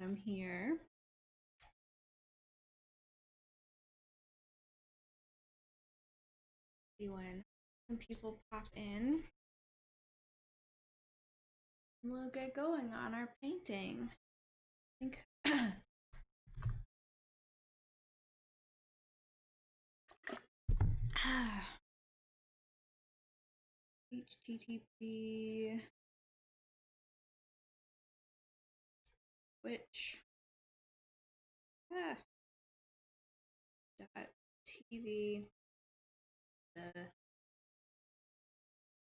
I'm here. See when some people pop in. We'll get going on our painting. I think HTTP Twitch dot TV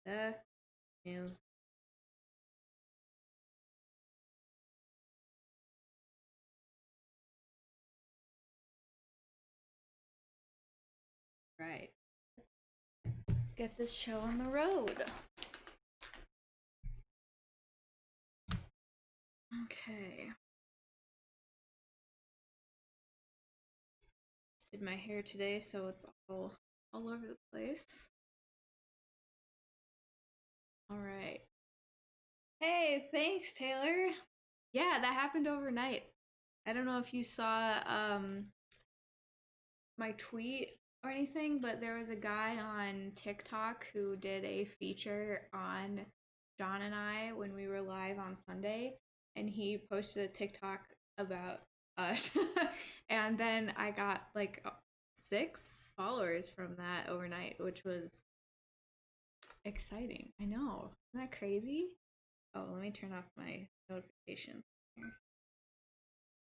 the new right. Get this show on the road. Okay. Did my hair today, so it's all over the place. All right. Hey, thanks, Taylor. Yeah, that happened overnight. I don't know if you saw my tweet or anything, but there was a guy on TikTok who did a feature on John and I when we were live on Sunday, and he posted a TikTok about us. And then I got like 6 followers from that overnight, which was exciting. I know. Isn't that crazy? Oh, let me turn off my notifications here.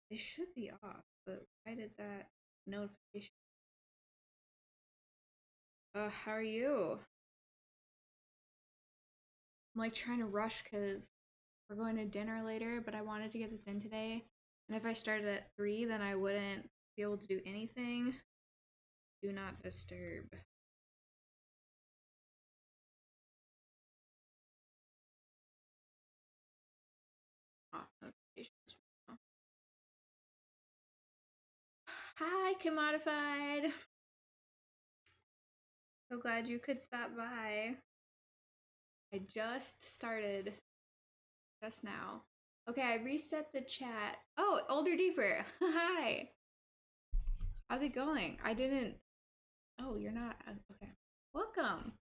They should be off, but why did that notification? How are you? I'm like trying to rush because we're going to dinner later, but I wanted to get this in today. And if I started at 3, then I wouldn't be able to do anything. Do not disturb. Off notifications. Hi, Commodified. So glad you could stop by. I just started just now. Okay, I reset the chat. Oh, Older Deeper. Hi. How's it going? I didn't. Oh, you're not. Okay. Welcome.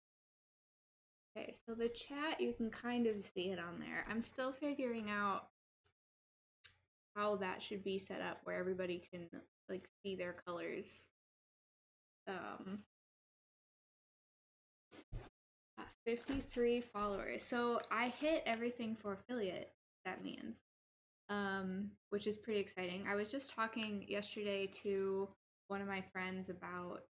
Okay, so the chat, you can kind of see it on there. I'm still figuring out how that should be set up where everybody can like see their colors. 53 followers. So I hit everything for affiliate, that means. Which is pretty exciting. I was just talking yesterday to one of my friends about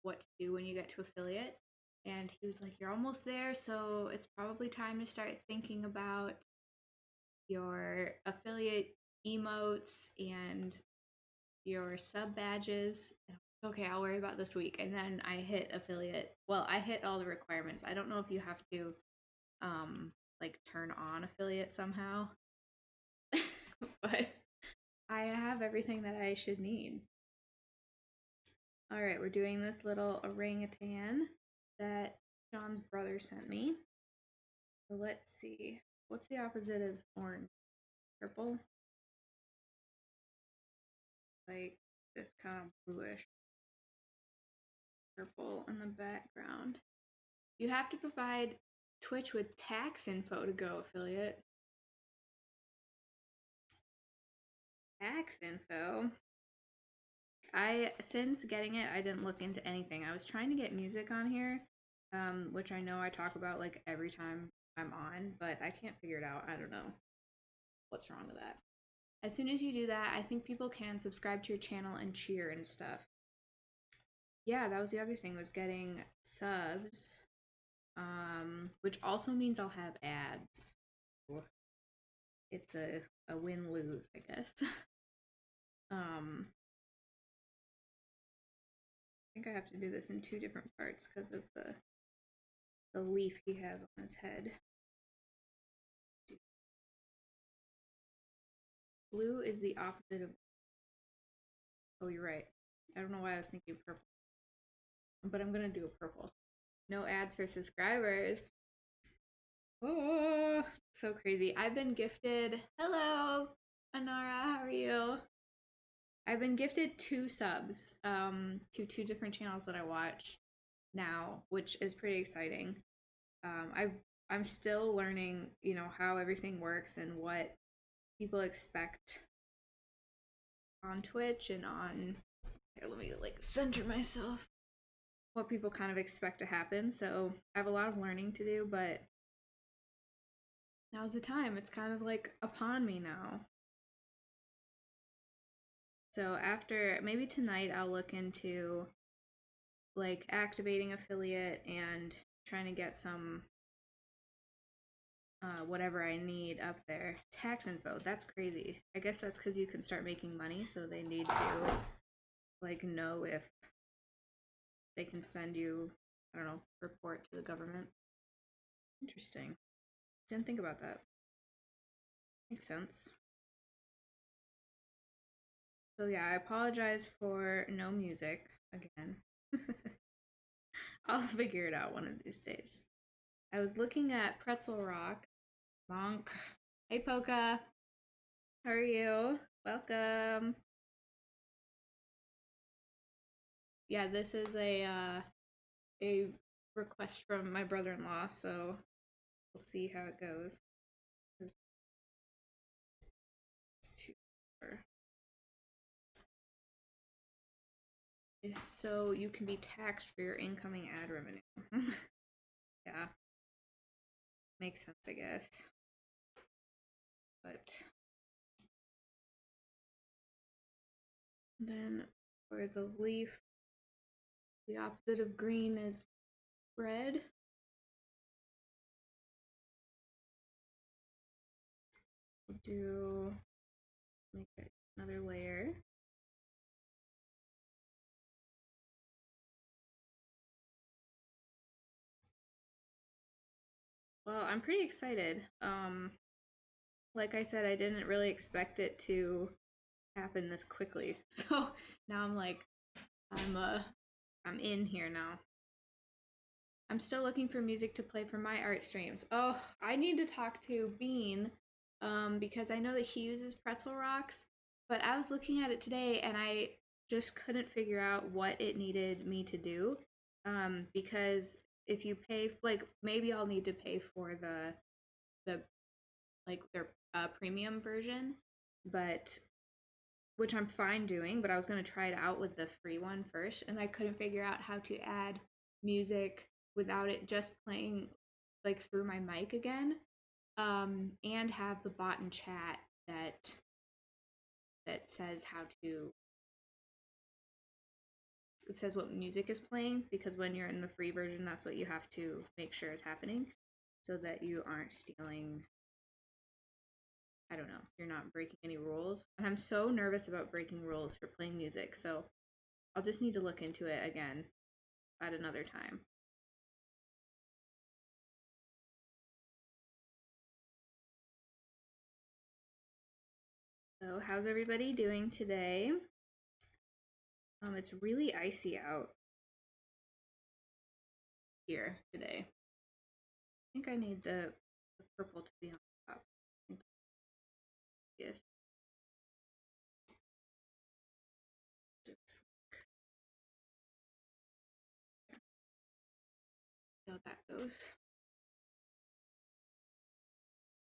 what to do when you get to affiliate, and he was like, you're almost there, so it's probably time to start thinking about your affiliate emotes and your sub badges. Okay, I'll worry about this week. And then I hit affiliate. Well, I hit all the requirements. I don't know if you have to like turn on affiliate somehow. But I have everything that I should need. All right, we're doing this little orangutan that John's brother sent me. So let's see. What's the opposite of orange? Purple? Like this kind of bluish purple in the background. You have to provide Twitch with tax info to go affiliate. Tax info? Since getting it, I didn't look into anything. I was trying to get music on here, which I know I talk about like every time I'm on, but I can't figure it out. I don't know what's wrong with that. As soon as you do that, I think people can subscribe to your channel and cheer and stuff. Yeah, that was the other thing, was getting subs, which also means I'll have ads. It's a win-lose, I guess. I think I have to do this in 2 different parts because of the leaf he has on his head. Blue is the opposite of. Oh, you're right. I don't know why I was thinking purple, but I'm gonna do a purple. No ads for subscribers. Oh, so crazy. I've been gifted. Hello, Anara. How are you? I've been gifted two subs to two different channels that I watch now, which is pretty exciting. I'm still learning, how everything works and what people expect on Twitch and on here, let me like center myself. What people kind of expect to happen. So I have a lot of learning to do, but now's the time. It's kind of like upon me now. So after maybe tonight I'll look into like activating affiliate and trying to get some whatever I need up there. Tax info. That's crazy. I guess that's because you can start making money, so they need to like know if they can send you, I don't know, report to the government. Interesting. Didn't think about that. Makes sense. So yeah, I apologize for no music again. I'll figure it out one of these days. I was looking at Pretzel Rock. Monk. Hey Poka. How are you? Welcome. Yeah, this is a request from my brother-in-law, so we'll see how it goes. It's too far. It's so you can be taxed for your incoming ad revenue. Yeah. Makes sense, I guess. But then for the leaf, the opposite of green is red. We'll do make it another layer. Well, I'm pretty excited. Like I said, I didn't really expect it to happen this quickly. So now I'm like, I'm uh, I'm in here now. I'm still looking for music to play for my art streams. Oh, I need to talk to Bean, because I know that he uses Pretzel Rocks, but I was looking at it today and I just couldn't figure out what it needed me to do. Because if you pay, like, maybe I'll need to pay for the like their premium version, but which I'm fine doing, but I was going to try it out with the free one first, and I couldn't figure out how to add music without it just playing like through my mic again, and have the bot and chat that says how to it says what music is playing, because when you're in the free version, that's what you have to make sure is happening so that you aren't stealing. I don't know, you're not breaking any rules. And I'm so nervous about breaking rules for playing music, so I'll just need to look into it again at another time. So, how's everybody doing today? It's really icy out here today. I think I need the purple to be on top. Yes. Just see how that goes.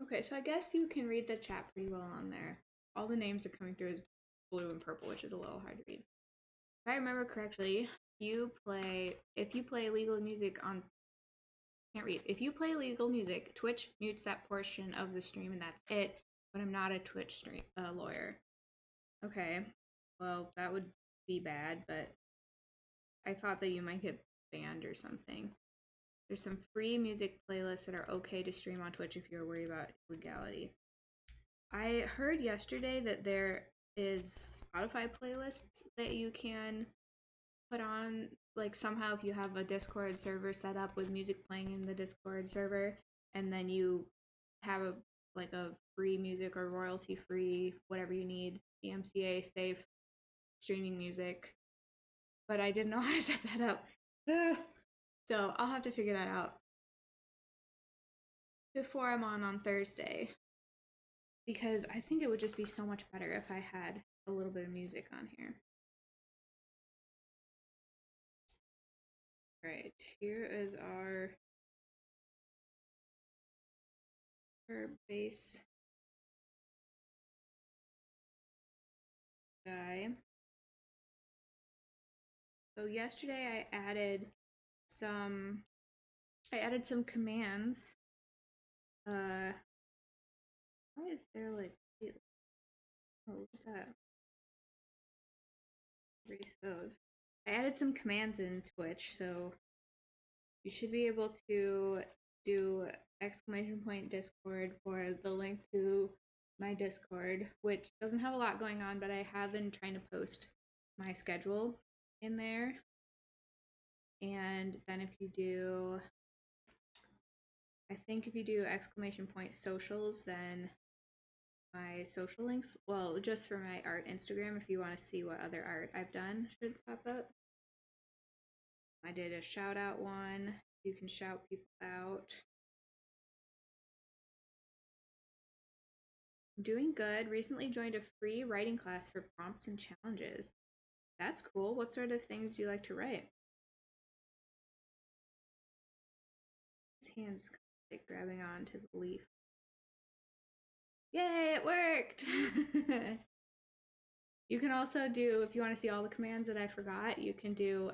Okay, so I guess you can read the chat pretty well on there. All the names are coming through as blue and purple, which is a little hard to read. If I remember correctly, if you play legal music on can't read. If you play legal music, Twitch mutes that portion of the stream and that's it. But I'm not a Twitch stream lawyer. Okay, well that would be bad, but I thought that you might get banned or something. There's some free music playlists that are okay to stream on Twitch if you're worried about legality. I heard yesterday that there is Spotify playlists that you can put on, like somehow if you have a Discord server set up with music playing in the Discord server, and then you have a free music or royalty free whatever you need, DMCA safe streaming music. But I didn't know how to set that up. So I'll have to figure that out. before I'm on Thursday, because I think it would just be so much better if I had a little bit of music on here. All right, here is our bass guy. So yesterday I added some commands. Why is there like, oh, look at that. Erase those. I added some commands in Twitch, so you should be able to do !Discord for the link to my Discord, which doesn't have a lot going on, but I have been trying to post my schedule in there. And then if you do, I think if you do !Socials, then my social links, well, just for my art Instagram, if you want to see what other art I've done, should pop up. I did a shout out one. You can shout people out. I'm doing good. Recently joined a free writing class for prompts and challenges. That's cool. What sort of things do you like to write? His hands like grabbing onto the leaf. Yay, it worked! You can also do, if you want to see all the commands that I forgot, you can do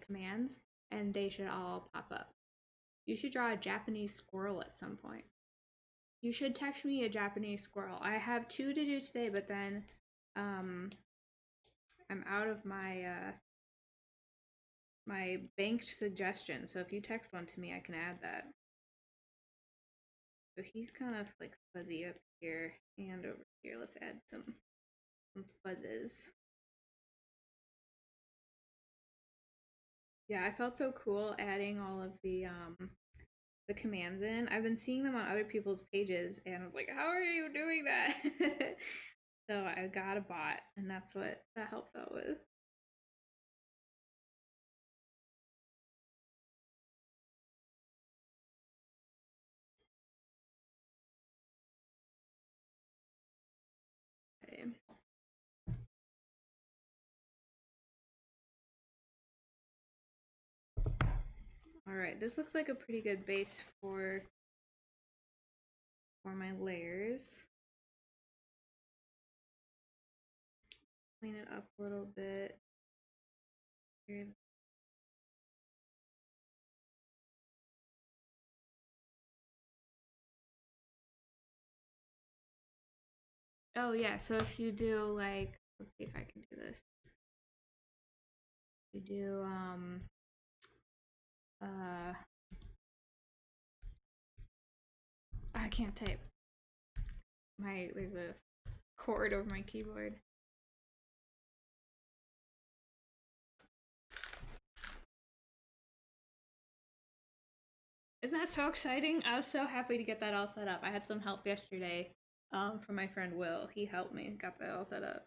!Commands, and they should all pop up. You should draw a Japanese squirrel at some point. You should text me a Japanese squirrel. I have 2 to do today, but then I'm out of my my banked suggestion. So if you text one to me, I can add that. So he's kind of like fuzzy up here and over here. Let's add some fuzzes. Yeah, I felt so cool adding all of the commands in. I've been seeing them on other people's pages, and I was like, how are you doing that? So I got a bot, and that's what that helps out with. Okay. All right, this looks like a pretty good base for my layers. Clean it up a little bit. Here. Oh yeah, so if you do like, let's see if I can do this. You do I can't type. There's a cord over my keyboard. Isn't that so exciting? I was so happy to get that all set up. I had some help yesterday from my friend Will. He helped me, got that all set up.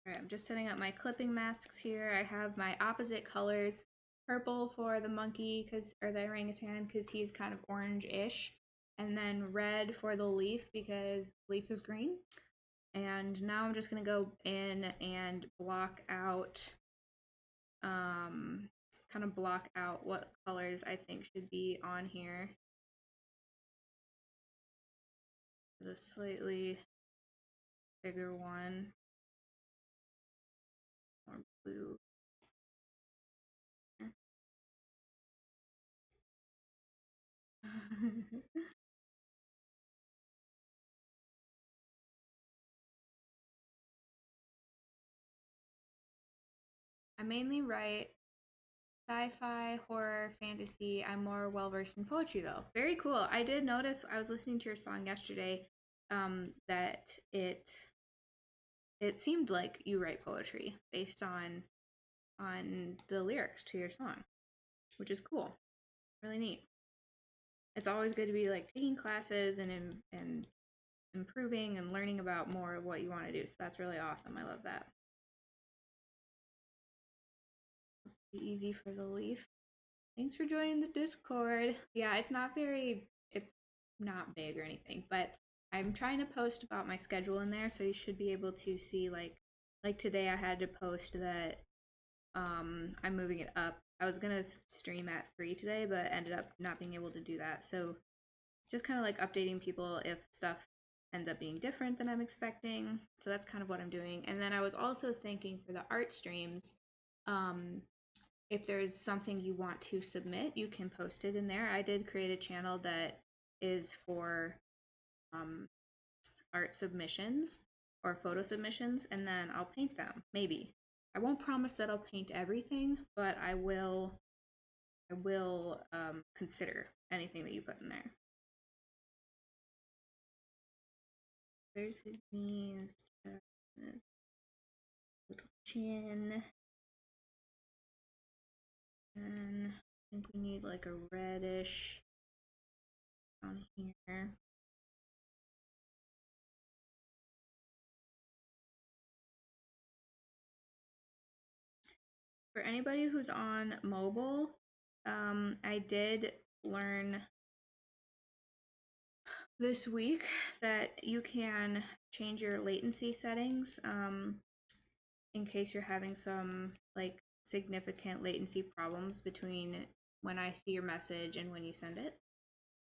All right, I'm just setting up my clipping masks here. I have my opposite colors, purple for the monkey, or the orangutan, because he's kind of orange-ish, and then red for the leaf because the leaf is green. And now I'm just gonna go in and block out, kind of block out what colors I think should be on here. The slightly bigger one, more blue. I mainly write sci-fi, horror, fantasy. I'm more well-versed in poetry though. Very cool. I did notice, I was listening to your song yesterday, that it seemed like you write poetry based on the lyrics to your song, which is cool. Really neat. It's always good to be like taking classes and improving and learning about more of what you want to do. So that's really awesome. I love that. Be easy for the leaf. Thanks for joining the Discord. Yeah, it's not big or anything, but I'm trying to post about my schedule in there, so you should be able to see like today I had to post that I'm moving it up. I was gonna stream at 3 today, but ended up not being able to do that. So just kind of like updating people if stuff ends up being different than I'm expecting. So that's kind of what I'm doing. And then I was also thinking for the art streams, um, if there's something you want to submit, you can post it in there. I did create a channel that is for um, art submissions or photo submissions, and then I'll paint them. Maybe I won't promise that I'll paint everything, but I will. Consider anything that you put in there. There's his knees, his little chin, and I think we need like a reddish down here. For anybody who's on mobile, I did learn this week that you can change your latency settings in case you're having some like significant latency problems between when I see your message and when you send it.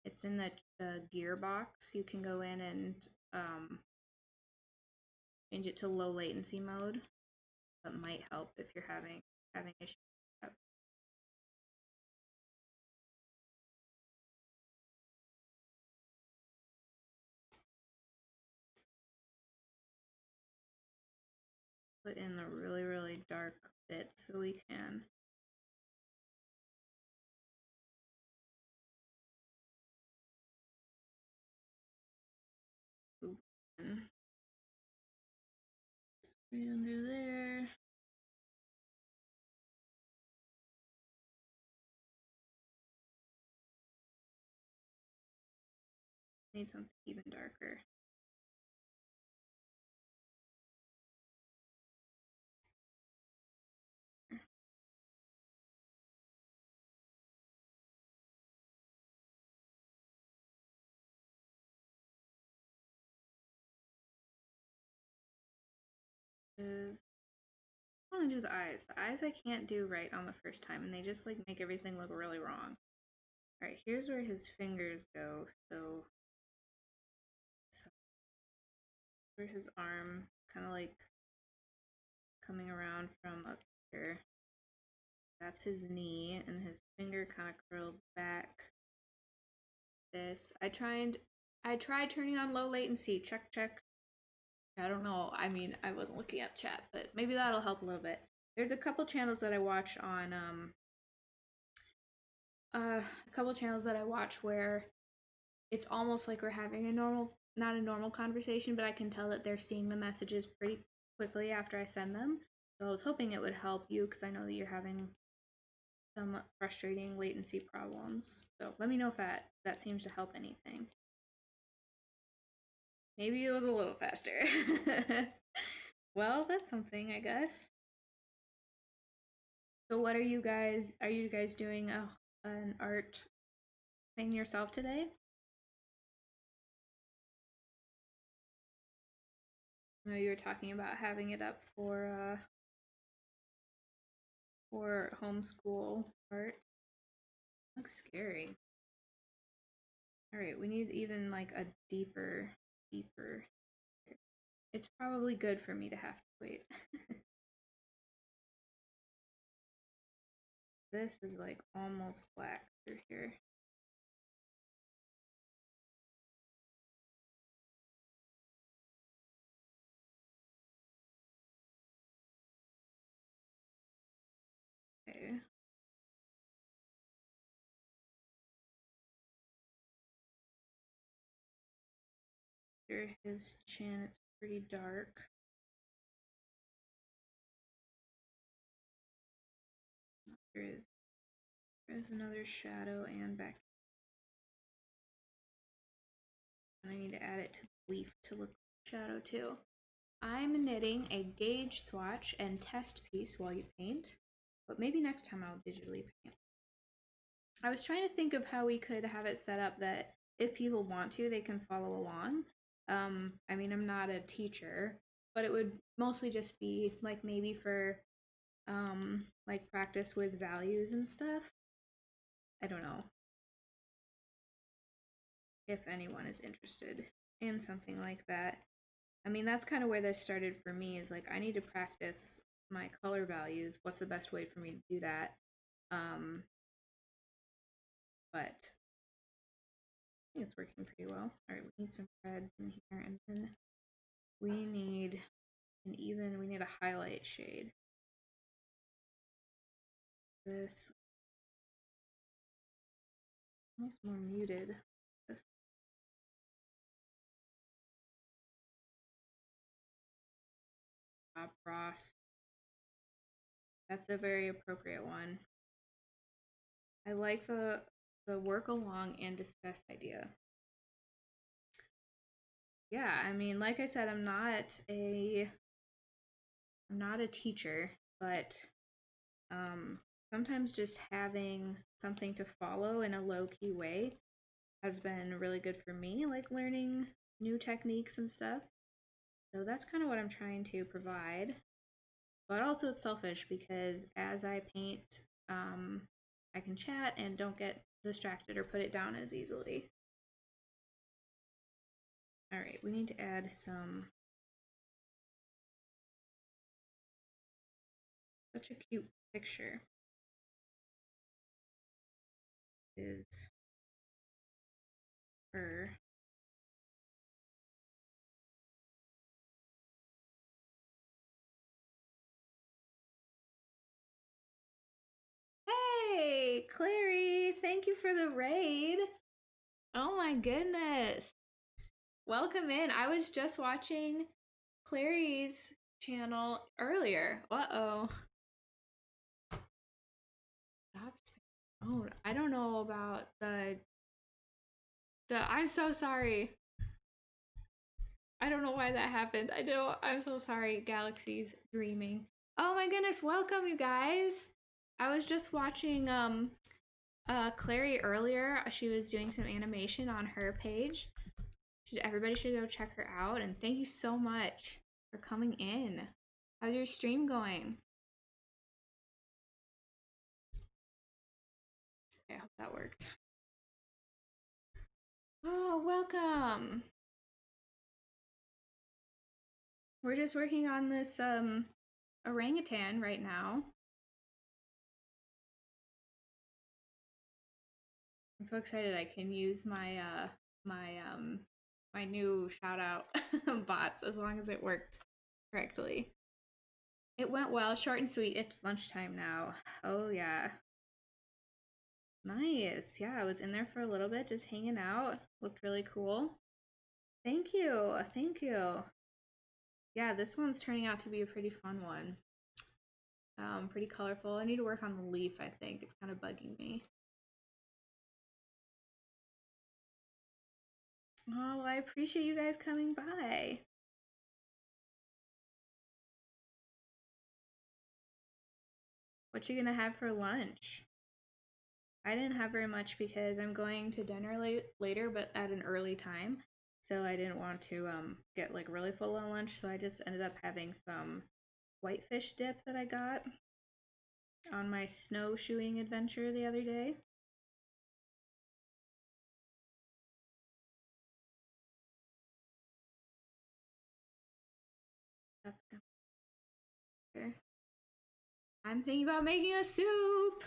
It's in the gear box. You can go in and change it to low latency mode. That might help if you're having issues. Put in the really dark bit so we can move on. Right under there. Need something even darker. Is I want to do the eyes. The eyes I can't do right on the first time, and they just like make everything look really wrong. All right, here's where his fingers go. So where his arm kind of like coming around from up here. That's his knee, and his finger kind of curls back. This I tried turning on low latency. Check. I don't know. I mean, I wasn't looking at chat, but maybe that'll help a little bit. There's a couple channels that I watch on a couple channels that I watch where it's almost like we're having a not a normal conversation, but I can tell that they're seeing the messages pretty quickly after I send them. So I was hoping it would help you because I know that you're having some frustrating latency problems. So let me know if that seems to help anything. Maybe it was a little faster. Well, that's something, I guess. So what are you guys doing an art thing yourself today? I know you were talking about having it up for homeschool art. Looks scary. All right, we need even like a deeper. It's probably good for me to have to wait. This is like almost black through here. Okay. Under his chin, it's pretty dark. There's another shadow and back. And I need to add it to the leaf to look like shadow too. I'm knitting a gauge swatch and test piece while you paint. but maybe next time I'll digitally paint. I was trying to think of how we could have it set up that if people want to, they can follow along. I mean, I'm not a teacher, but it would mostly just be like maybe for like practice with values and stuff. I don't know if anyone is interested in something like that. I mean, that's kind of where this started for me, is like I need to practice my color values. What's the best way for me to do that? But I think it's working pretty well. All right, we need some reds in here, and then we need we need a highlight shade. This almost more muted. This Bob Ross. That's a very appropriate one. I like the work along and discuss idea. Yeah, I mean, like I said, I'm not a teacher, but sometimes just having something to follow in a low-key way has been really good for me, like learning new techniques and stuff. So that's kind of what I'm trying to provide. But also it's selfish because as I paint, I can chat and don't get distracted or put it down as easily. All right, we need to add some. Such a cute picture. Is her. Hey, Clary, thank you for the raid. Oh my goodness. Welcome in. I was just watching Clary's channel earlier. Uh-oh. Oh, I don't know about the I'm so sorry. I don't know why that happened. I'm so sorry. Galaxy's dreaming. Oh my goodness, welcome you guys. I was just watching Clary earlier. She was doing some animation on her page. Everybody should go check her out, and thank you so much for coming in. How's your stream going? Okay, I hope that worked. Oh, welcome. We're just working on this orangutan right now. I'm so excited I can use my my new shout out bots as long as it worked correctly. It went well, short and sweet. It's lunchtime now. Oh yeah. Nice. Yeah, I was in there for a little bit just hanging out. Looked really cool. Thank you. Thank you. Yeah, this one's turning out to be a pretty fun one. Pretty colorful. I need to work on the leaf, I think. It's kind of bugging me. Oh, well, I appreciate you guys coming by. What you gonna have for lunch? I didn't have very much because I'm going to dinner later, but at an early time. So I didn't want to get like really full on lunch, so I just ended up having some whitefish dip that I got on my snowshoeing adventure the other day. That's good. I'm thinking about making a soup.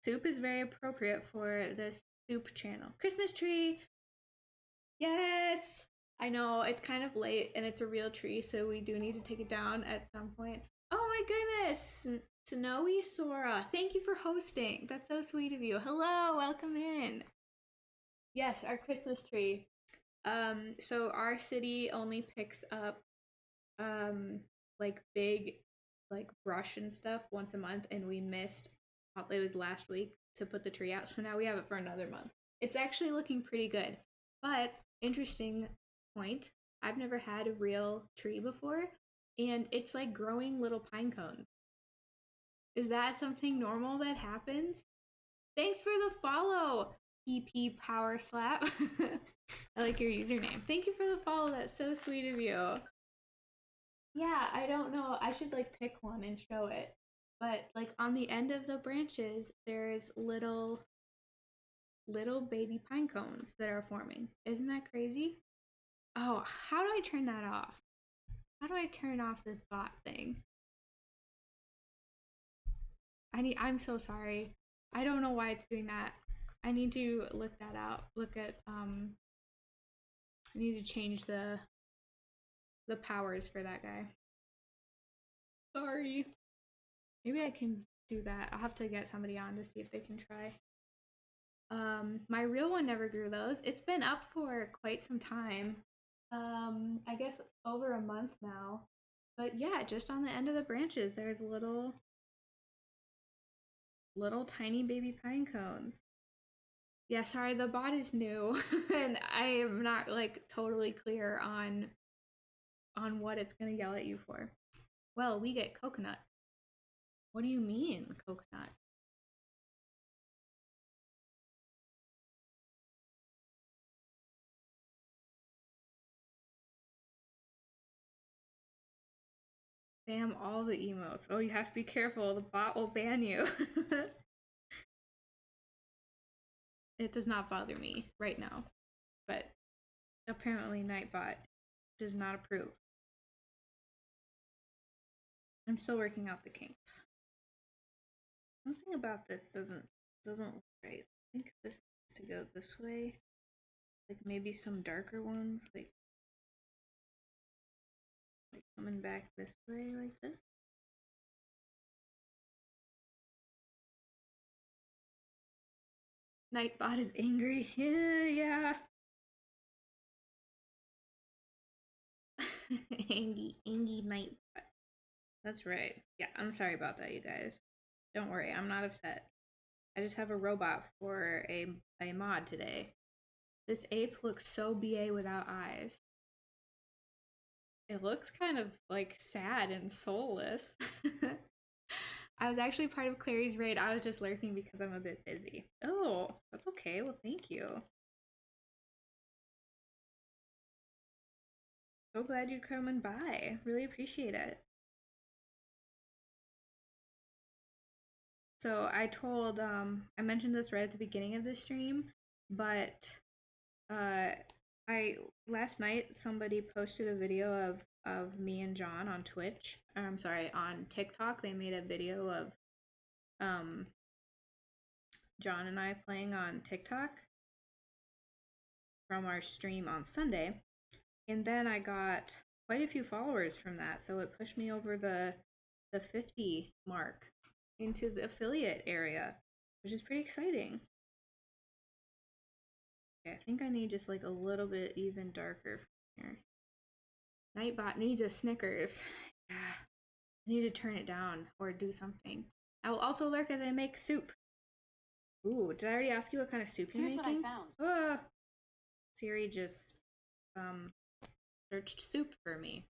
Soup is very appropriate for this soup channel. Christmas tree. Yes. I know it's kind of late and it's a real tree, so we do need to take it down at some point. Oh my goodness. Snowy Sora, thank you for hosting. That's so sweet of you. Hello, welcome in. Yes, our Christmas tree. So our city only picks up like big like brush and stuff once a month, and we missed, it was last week, to put the tree out, so now we have it for another month. It's actually looking pretty good, but interesting point, I've never had a real tree before, and it's like growing little pine cones. Is that something normal that happens? Thanks for the follow, PP Power Slap. I like your username. Thank you for the follow. That's so sweet of you. Yeah, I don't know. I should like pick one and show it. But like on the end of the branches, there's little baby pine cones that are forming. Isn't that crazy? Oh, how do I turn that off? How do I turn off this bot thing? I'm so sorry. I don't know why it's doing that. I need to look that out. Look at I need to change the powers for that guy. Sorry. Maybe I can do that. I'll have to get somebody on to see if they can try. My real one never grew those. It's been up for quite some time. I guess over a month now. But yeah, just on the end of the branches, there's little tiny baby pine cones. Yeah, sorry, the bot is new and I am not like totally clear on what it's gonna yell at you for. Well, we get coconut. What do you mean, coconut? Spam all the emotes. Oh, you have to be careful. The bot will ban you. It does not bother me right now, but apparently Nightbot does not approve. I'm still working out the kinks. Something about this doesn't look right. I think this needs to go this way. Like maybe some darker ones, like coming back this way like this. Nightbot is angry. Yeah. Angie Nightbot. That's right. Yeah, I'm sorry about that, you guys. Don't worry, I'm not upset. I just have a robot for a mod today. This ape looks so BA without eyes. It looks kind of like sad and soulless. I was actually part of Clary's raid. I was just lurking because I'm a bit busy. Oh, that's okay. Well, thank you. So glad you're coming by. Really appreciate it. So I told, I mentioned this right at the beginning of the stream, but last night somebody posted a video of me and John on Twitch. I'm sorry, on TikTok. They made a video of John and I playing on TikTok from our stream on Sunday. And then I got quite a few followers from that, so it pushed me over the 50 mark into the affiliate area, which is pretty exciting. Okay, I think I need just like a little bit even darker from here. Nightbot needs a Snickers. I need to turn it down or do something. I will also lurk as I make soup. Ooh, did I already ask you what kind of soup you're making? Here's what I found. Siri just searched soup for me.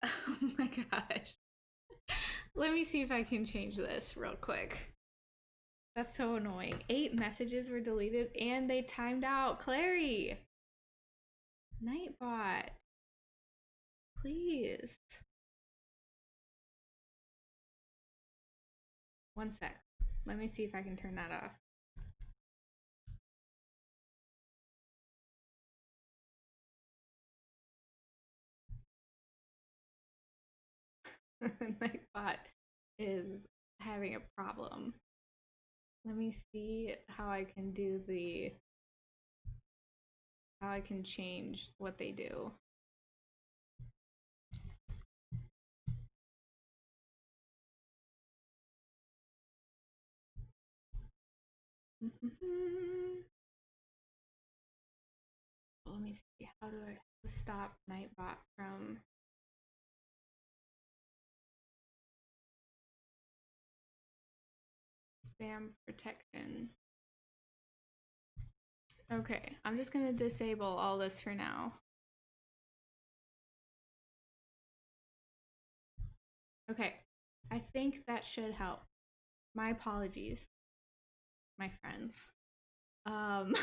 Oh my gosh. Let me see if I can change this real quick. That's so annoying. 8 messages were deleted and they timed out. Clary! Nightbot. Please. One sec. Let me see if I can turn that off. Nightbot is having a problem. Let me see how I can do how I can change what they do. Let me see, how do I stop Nightbot from spam protection? Okay, I'm just gonna disable all this for now. Okay, I think that should help. My apologies, my friends. Um,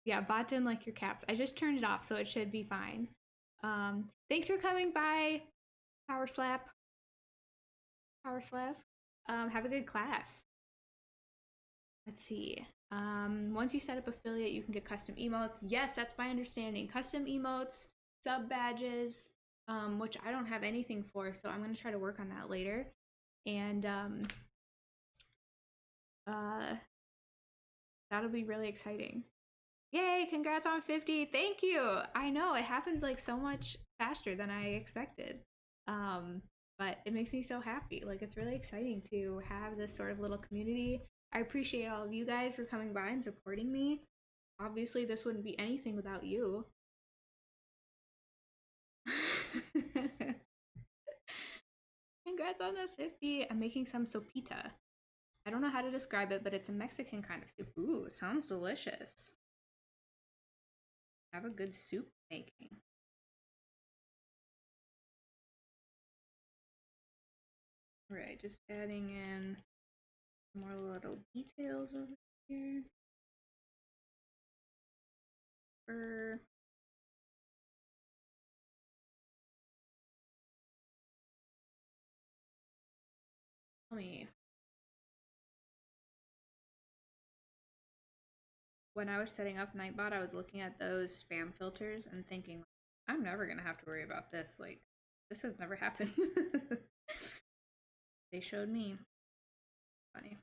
yeah, bot didn't like your caps. I just turned it off, so it should be fine. Thanks for coming by, Power Slap. Power Slap. Have a good class. Let's see. Once you set up affiliate, you can get custom emotes. Yes, that's my understanding. Custom emotes, sub badges, which I don't have anything for, so I'm gonna try to work on that later. And uh, that'll be really exciting. Yay, congrats on 50. Thank you. I know it happens like so much faster than I expected. Um, but it makes me so happy. Like it's really exciting to have this sort of little community. I appreciate all of you guys for coming by and supporting me. Obviously, this wouldn't be anything without you. Congrats on the 50. I'm making some sopita. I don't know how to describe it, but it's a Mexican kind of soup. Ooh, it sounds delicious. Have a good soup making. All right, just adding in more little details over here. For me, when I was setting up Nightbot, I was looking at those spam filters and thinking, I'm never gonna have to worry about this. Like, this has never happened. They showed me. Funny.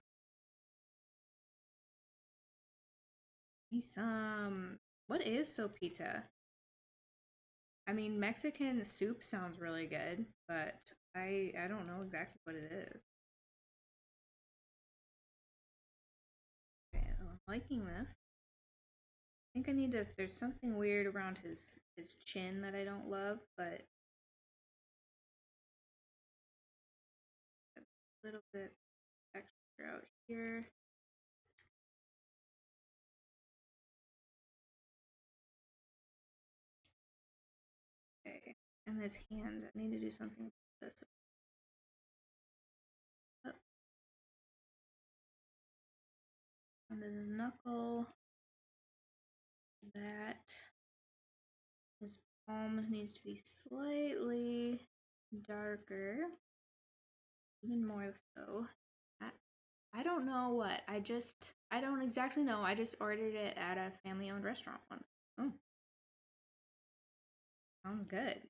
What is sopita? I mean, Mexican soup sounds really good, but I don't know exactly what it is. Okay, I'm liking this. I think I need to, if there's something weird around his chin that I don't love, but a little bit extra out here. Okay, and his hand, I need to do something with this. Up. Under the knuckle. That. His palm needs to be slightly darker. Even more so. I don't know what. I don't exactly know. I just ordered it at a family owned restaurant once. Oh, sounds good.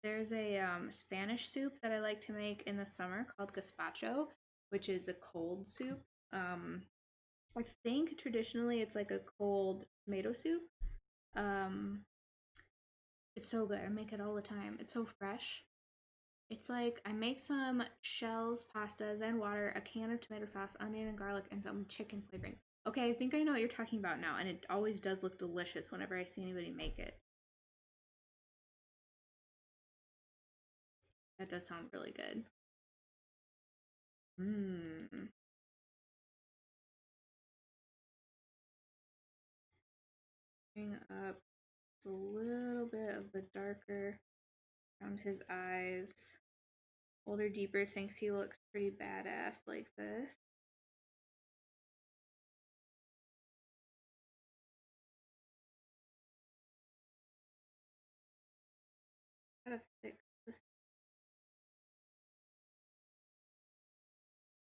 There's a Spanish soup that I like to make in the summer called gazpacho, which is a cold soup. I think traditionally it's like a cold tomato soup. Um, it's so good. I make it all the time. It's so fresh. It's like I make some shells, pasta, then water, a can of tomato sauce, onion and garlic, and some chicken flavoring. Okay, I think I know what you're talking about now, and it always does look delicious whenever I see anybody make it. That does sound really good. Mmm. Bring up a little bit of the darker around his eyes. Older Deeper thinks he looks pretty badass like this. Gotta fix this.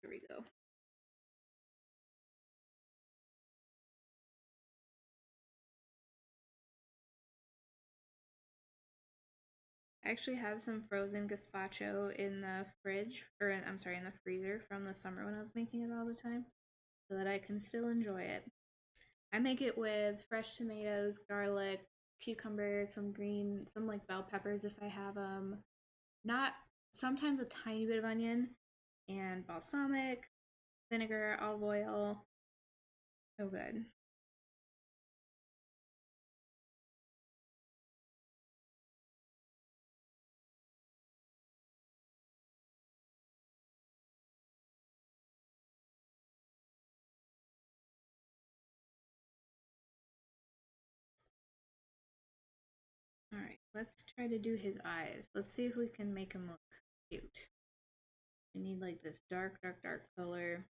Here we go. I actually have some frozen gazpacho in the fridge, or I'm sorry, in the freezer from the summer when I was making it all the time, so that I can still enjoy it. I make it with fresh tomatoes, garlic, cucumber, some like bell peppers if I have them. Not sometimes a tiny bit of onion and balsamic, vinegar, olive oil. So good. All right, let's try to do his eyes. Let's see if we can make him look cute. I need like this dark, dark, dark color.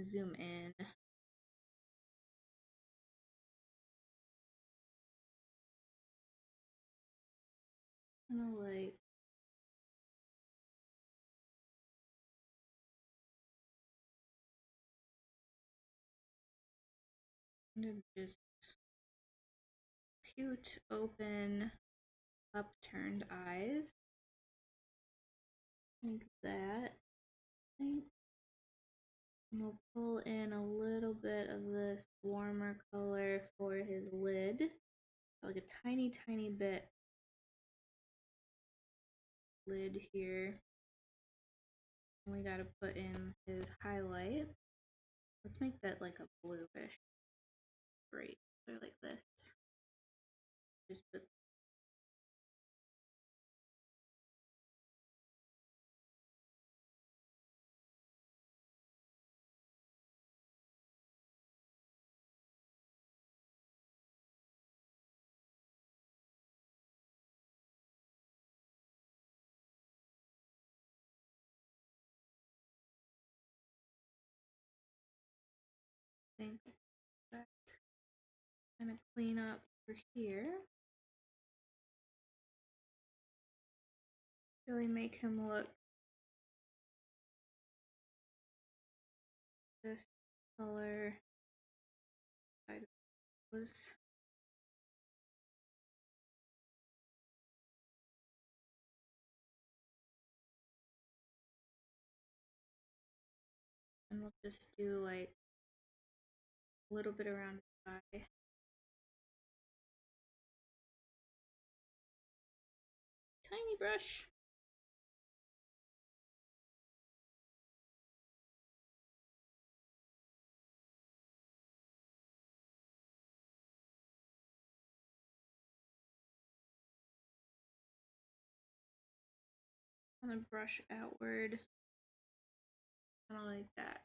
Zoom in. Kind of like kind of just cute, open, upturned eyes. Like that. I think. And we'll pull in a little bit of this warmer color for his lid. Like a tiny, tiny bit lid here. And we gotta put in his highlight. Let's make that like a bluish. Great. Or like this. Just put think back, kind of clean up for here. Really make him look this color. Was and we'll just do like a little bit around his eye. Tiny brush. Kind of brush outward. Kind of like that.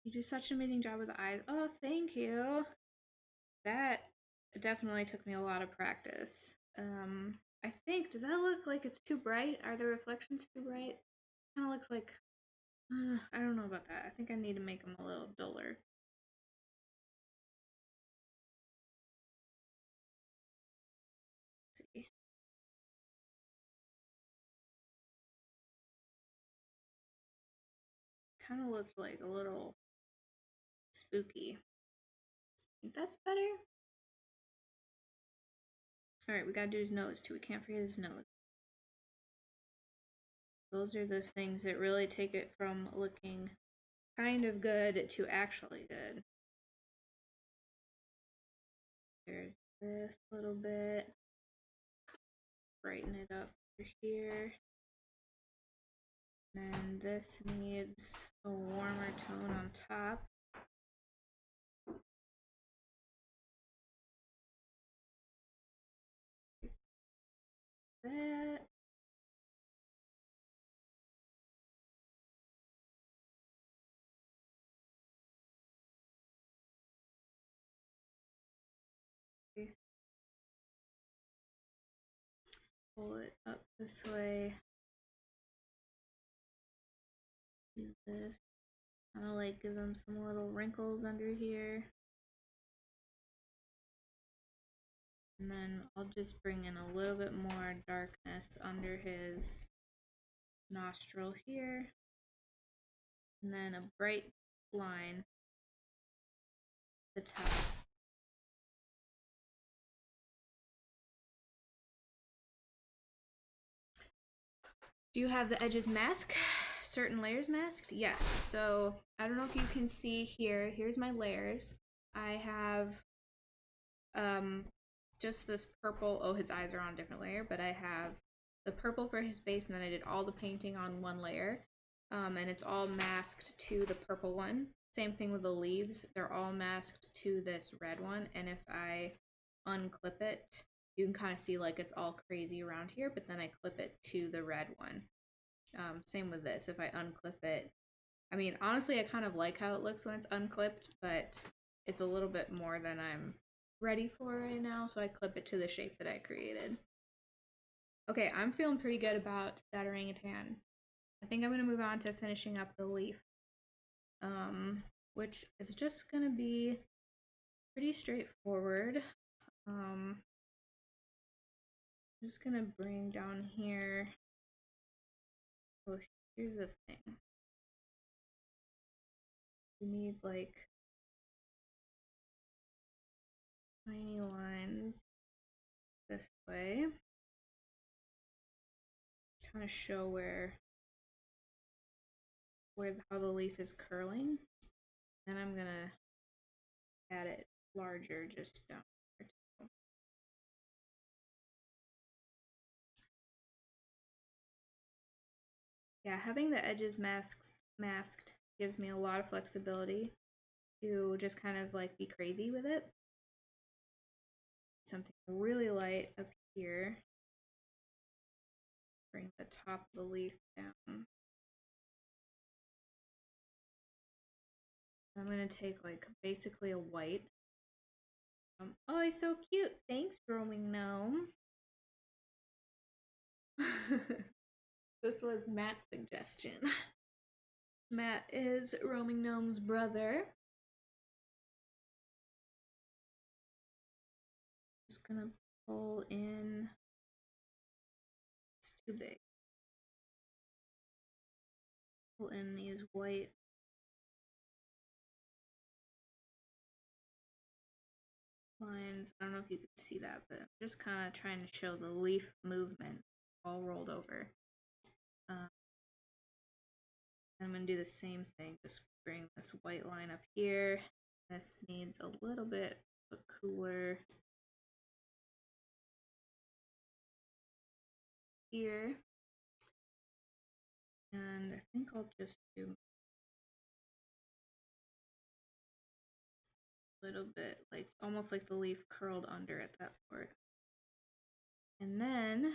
You do such an amazing job with the eyes. Oh, thank you. That definitely took me a lot of practice. I think, does that look like it's too bright? Are the reflections too bright? Kind of looks like, I don't know about that. I think I need to make them a little duller. Let's see. Kind of looks like a little spooky. Think that's better? Alright, we gotta do his nose too. We can't forget his nose. Those are the things that really take it from looking kind of good to actually good. There's this little bit. Brighten it up for here. And this needs a warmer tone on top. That. Pull it up this way. Do this. Kind of like give them some little wrinkles under here. And then I'll just bring in a little bit more darkness under his nostril here. And then a bright line at the top. Do you have the edges masked? Certain layers masked? Yes. So I don't know if you can see here. Here's my layers. I have just this purple. Oh, his eyes are on a different layer, but I have the purple for his base, and then I did all the painting on one layer. And it's all masked to the purple one. Same thing with the leaves. They're all masked to this red one. And if I unclip it, you can kind of see like it's all crazy around here, but then I clip it to the red one. Same with this. If I unclip it, I mean, honestly, I kind of like how it looks when it's unclipped, but it's a little bit more than I'm ready for right now, so I clip it to the shape that I created. Okay, I'm feeling pretty good about that orangutan. I think I'm gonna move on to finishing up the leaf. Which is just gonna be pretty straightforward. I'm just gonna bring down here. Oh, here's the thing. We need like tiny lines this way. Trying to show how the leaf is curling. Then I'm gonna add it larger just down here too. Yeah, having the edges masked gives me a lot of flexibility to just kind of like be crazy with it. Something really light up here. Bring the top of the leaf down. I'm gonna take like basically a white. Oh, he's so cute. Thanks, roaming gnome. This was Matt's suggestion. Matt is roaming gnome's brother. Just gonna pull in. It's too big. Pull in these white lines. I don't know if you can see that, but I'm just kind of trying to show the leaf movement all rolled over. I'm gonna do the same thing, just bring this white line up here. This needs a little bit of a cooler here. And I think I'll just do a little bit, like almost like the leaf curled under at that part. And then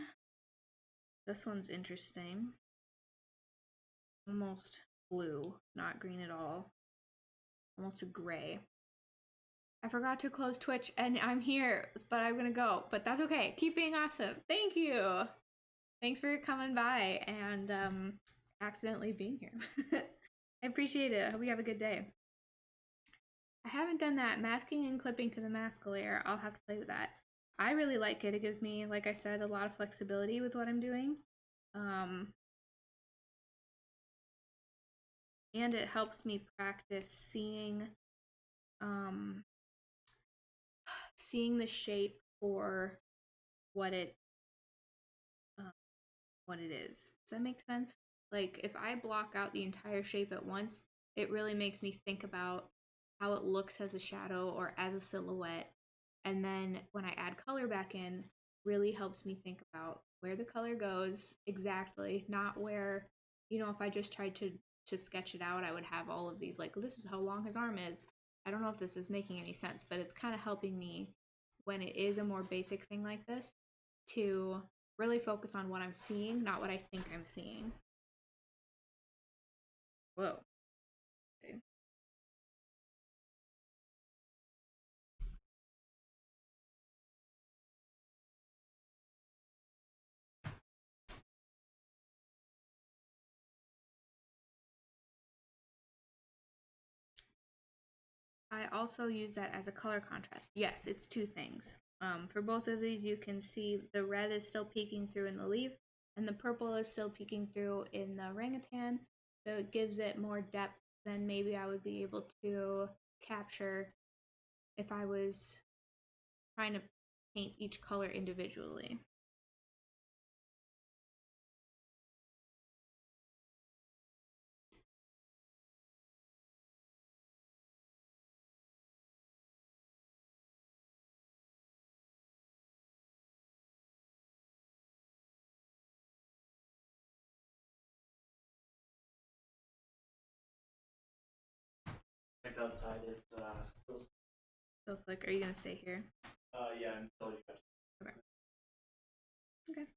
this one's interesting. Almost blue, not green at all. Almost a gray. I forgot to close Twitch and I'm here, but I'm gonna go. But that's okay. Keep being awesome. Thank you. Thanks for coming by and accidentally being here. I appreciate it. I hope you have a good day. I haven't done that masking and clipping to the mask layer. I'll have to play with that. I really like it. It gives me, like I said, a lot of flexibility with what I'm doing. And it helps me practice seeing the shape for what it is. Does that make sense? Like if I block out the entire shape at once, it really makes me think about how it looks as a shadow or as a silhouette. And then when I add color back in, really helps me think about where the color goes exactly, not where, you know, if I just tried to sketch it out, I would have all of these like, this is how long his arm is. I don't know if this is making any sense, but it's kind of helping me when it is a more basic thing like this to really focus on what I'm seeing, not what I think I'm seeing. Whoa. Okay. I also use that as a color contrast. Yes, it's two things. For both of these, you can see the red is still peeking through in the leaf, and the purple is still peeking through in the orangutan. So it gives it more depth than maybe I would be able to capture if I was trying to paint each color individually. Like outside, it's So it's like, are you gonna stay here? Yeah, until you got. Okay. Okay.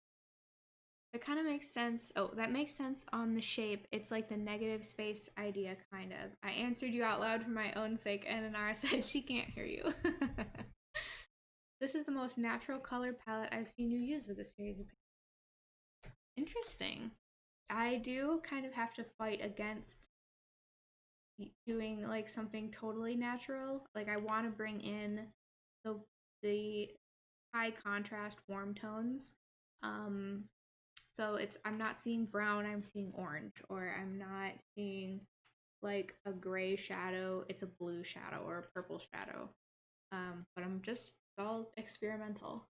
That kind of makes sense. Oh, that makes sense on the shape. It's like the negative space idea, kind of. I answered you out loud for my own sake, and Inara said she can't hear you. This is the most natural color palette I've seen you use with this series of paintings. Interesting. I do kind of have to fight against doing like something totally natural. Like I want to bring in the high contrast warm tones. Um so it's I'm not seeing brown, I'm seeing orange, or I'm not seeing like a gray shadow, it's a blue shadow or a purple shadow. But I'm just all experimental.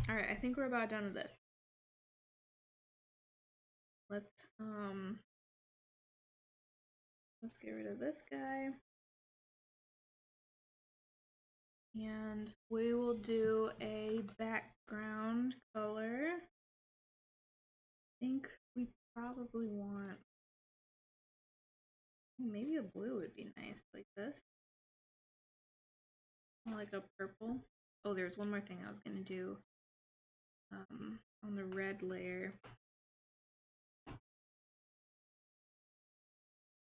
All right, I think we're about done with this. Let's let's get rid of this guy. And we will do a background color. I think we probably want maybe a blue would be nice, like this. Or like a purple. Oh, there's one more thing I was gonna do. On the red layer.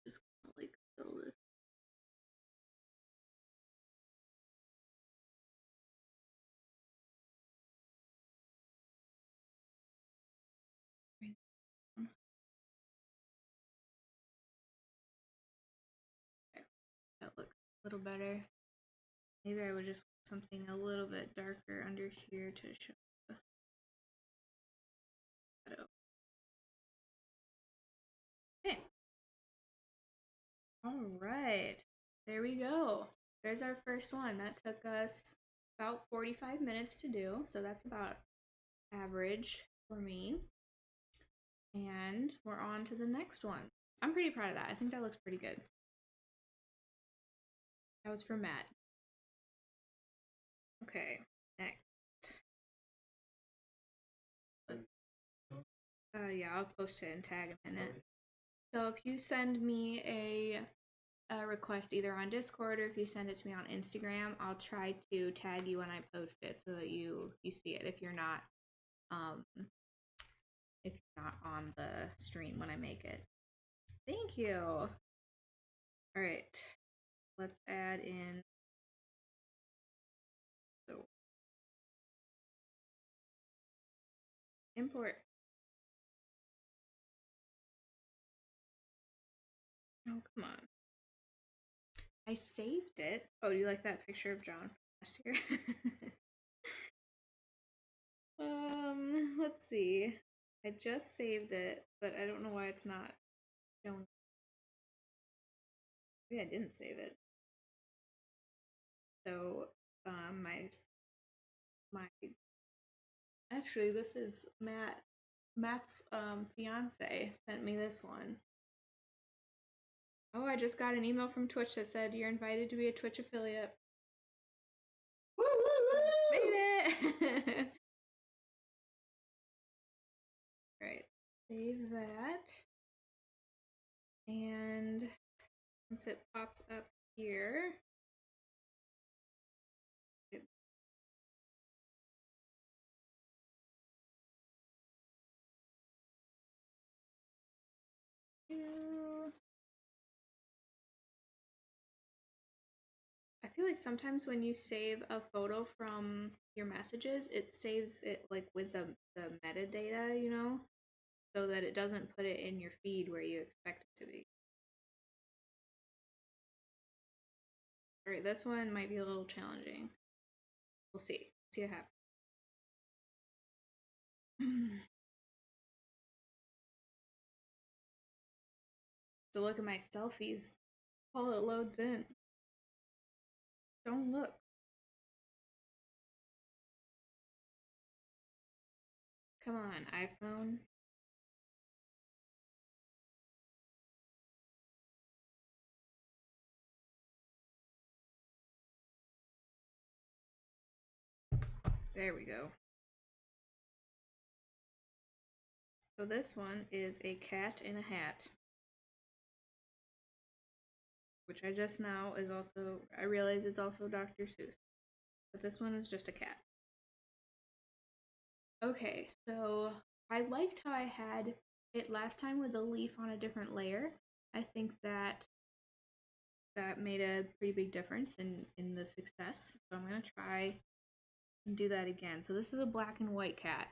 Just gonna like fill this. Okay, that looks a little better. Maybe I would just want something a little bit darker under here to show the shadow. Okay. All right. There we go. There's our first one. That took us about 45 minutes to do, so that's about average for me. And we're on to the next one. I'm pretty proud of that. I think that looks pretty good. That was for Matt. Okay, next. Yeah, I'll post it and tag a minute. So if you send me a request either on Discord or if you send it to me on Instagram, I'll try to tag you when I post it so that you see it if you're not on the stream when I make it. Thank you. All right, let's add in. So import. Oh, come on. I saved it. Oh, do you like that picture of John from last year? Let's see. I just saved it, but I don't know why it's not showing. Maybe I didn't save it. So, my actually this is Matt's fiance sent me this one. Oh, I just got an email from Twitch that said you're invited to be a Twitch affiliate. Woo, woo, woo! Made it! Alright, save that. And once it pops up here, I feel like sometimes when you save a photo from your messages, it saves it like with the metadata, you know, so that it doesn't put it in your feed where you expect it to be. All right, this one might be a little challenging. We'll see. See what happens. So look at my selfies while it loads in. Don't look. Come on, iPhone. There we go. So this one is a cat in a hat. Which I just now is also, I realize it's also Dr. Seuss. But this one is just a cat. Okay, so I liked how I had it last time with a leaf on a different layer. I think that that made a pretty big difference in the success. So I'm gonna try and do that again. So this is a black and white cat.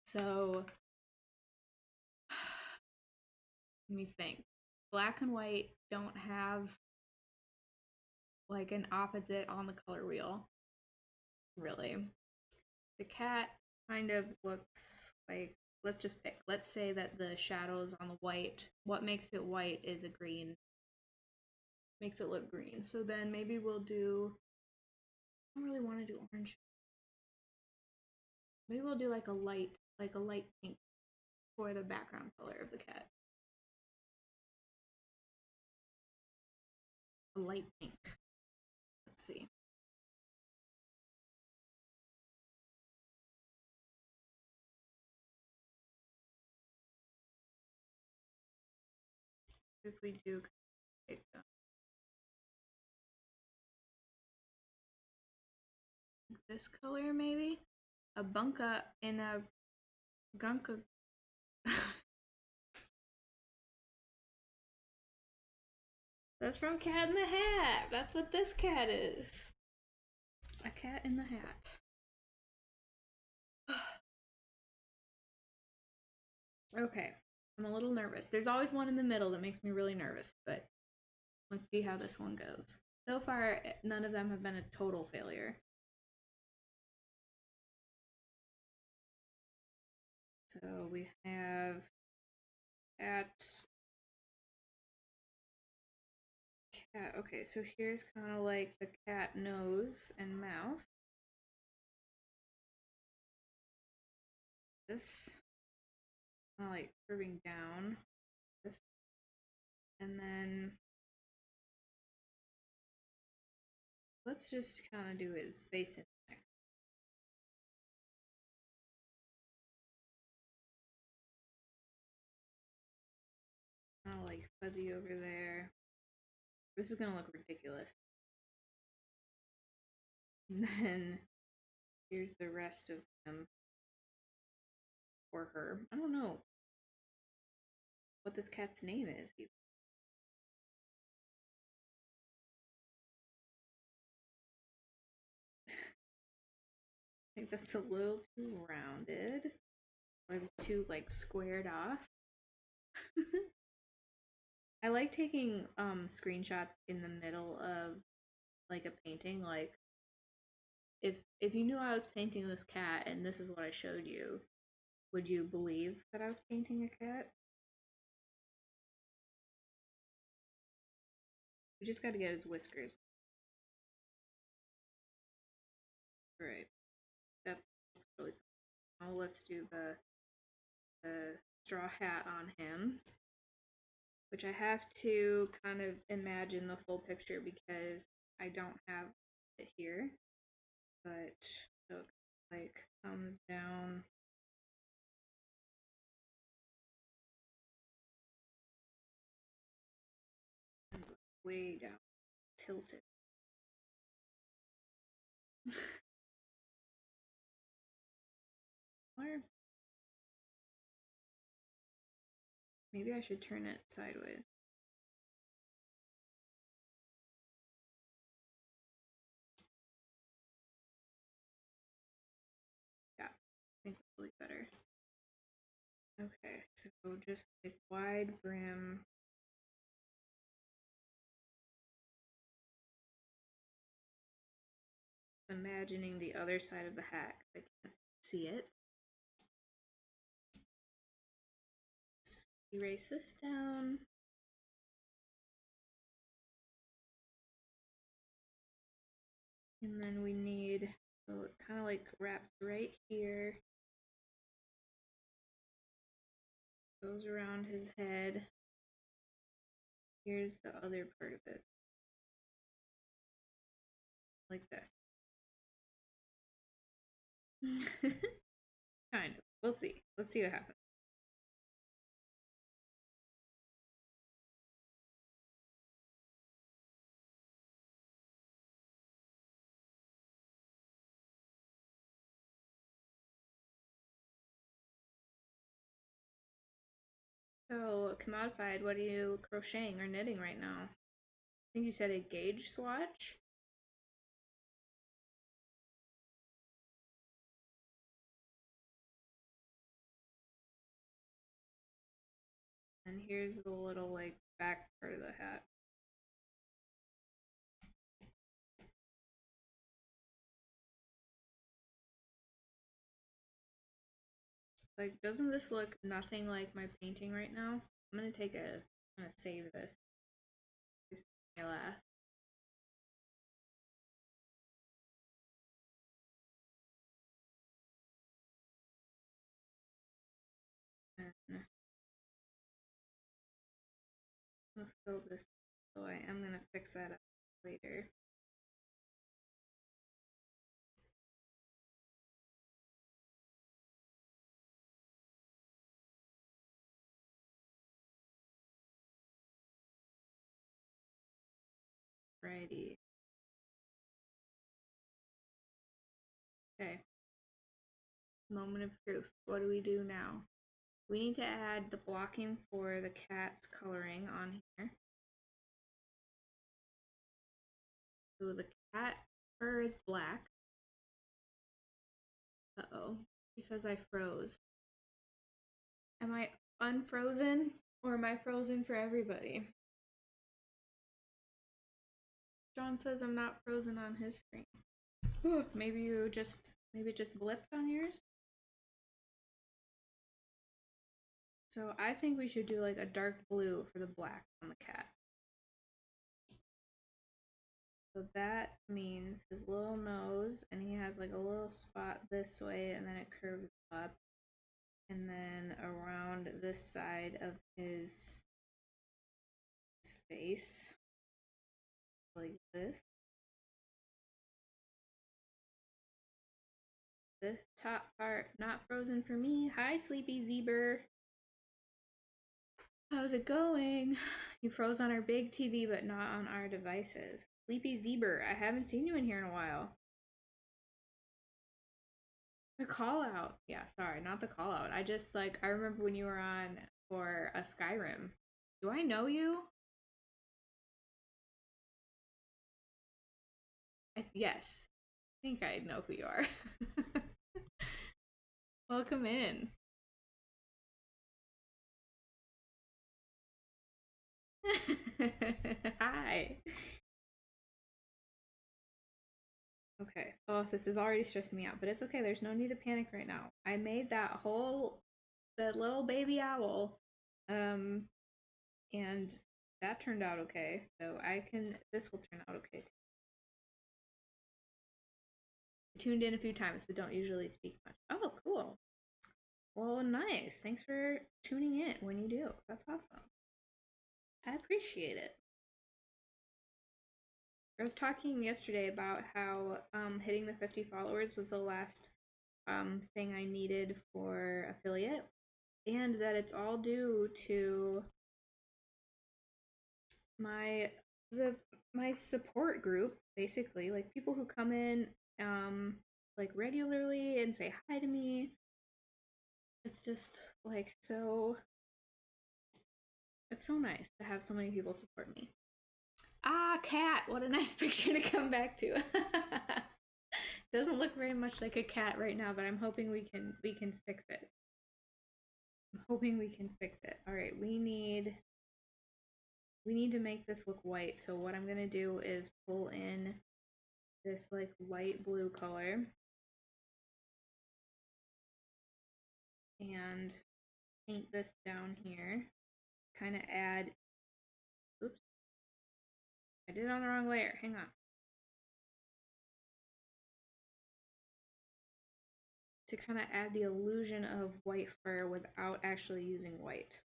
So let me think. Black and white don't have like an opposite on the color wheel, really. The cat kind of looks like, let's just pick. Let's say that the shadows on the white, what makes it white is a green, makes it look green. So then maybe we'll do, I don't really want to do orange. Maybe we'll do like a light pink for the background color of the cat. A light pink. Let's see. If we do pick this color, maybe a bunka in a gunka. That's from Cat in the Hat. That's what this cat is. A cat in the hat. Okay, I'm a little nervous. There's always one in the middle that makes me really nervous, but let's see how this one goes. So far, none of them have been a total failure. So we have cat. Okay, so here's kind of like the cat nose and mouth. This kind of like curving down. This, and then let's just kind of do his face and neck. Kind of like fuzzy over there. This is gonna look ridiculous. And then here's the rest of him. Or her. I don't know what this cat's name is. I think that's a little too rounded. Or too like squared off. I like taking screenshots in the middle of like a painting. Like if you knew I was painting this cat and this is what I showed you, would you believe that I was painting a cat? We just got to get his whiskers. Right. That's really fun. Now let's do the straw hat on him, which I have to kind of imagine the full picture because I don't have it here. But so it like comes down. And way down, tilted. Or maybe I should turn it sideways. Yeah, I think that's really better. Okay, so just like wide brim. Imagining the other side of the hat. I can't see it. Let's erase this down. And then we need, so it kind of like wraps right here. Goes around his head. Here's the other part of it. Like this. Kind of. We'll see. Let's see what happens. So, commodified, what are you crocheting or knitting right now? think you said a gauge swatch. And here's the little like back part of the hat. Like, doesn't this look nothing like my painting right now? I'm gonna save this. This makes me laugh. And I'm gonna fill this, so I am gonna fix that up later. Righty. Okay. Moment of truth. What do we do now? We need to add the blocking for the cat's coloring on here. So the cat fur is black. Uh-oh. She says I froze. Am I unfrozen or am I frozen for everybody? John says I'm not frozen on his screen. Ooh, maybe it just blipped on yours. So I think we should do like a dark blue for the black on the cat. So that means his little nose, and he has like a little spot this way, and then it curves up, and then around this side of his face, like this. This top part not frozen for me. Hi, Sleepy Zebra. How's it going? You froze on our big TV, but not on our devices. Sleepy Zebra, I haven't seen you in here in a while. The call out. Yeah, sorry, not the call out. I just like I remember when you were on for a Skyrim. Do I know you? Yes. I think I know who you are. Welcome in. Hi. Okay. Oh, this is already stressing me out, but it's okay. There's no need to panic right now. I made that little baby owl, and that turned out okay. So this will turn out okay too. I tuned in a few times, but don't usually speak much. Oh, cool. Well, nice. Thanks for tuning in when you do. That's awesome. I appreciate it. I was talking yesterday about how hitting the 50 followers was the last thing I needed for affiliate, and that it's all due to my support group, basically, like people who come in like regularly and say hi to me. It's just like it's so nice to have so many people support me. Ah, cat! What a nice picture to come back to. Doesn't look very much like a cat right now, but I'm hoping we can fix it. I'm hoping we can fix it. All right, we need to make this look white. So what I'm gonna do is pull in this like light blue color and paint this down here. Kind of add. Oops, I did it on the wrong layer. Hang on. To kind of add the illusion of white fur without actually using white.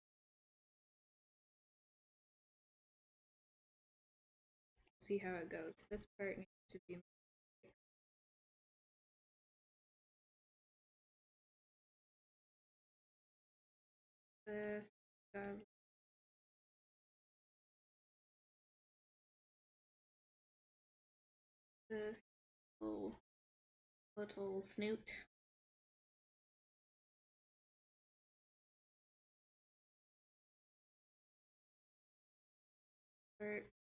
See how it goes. This part needs to be this does this little snoot. Part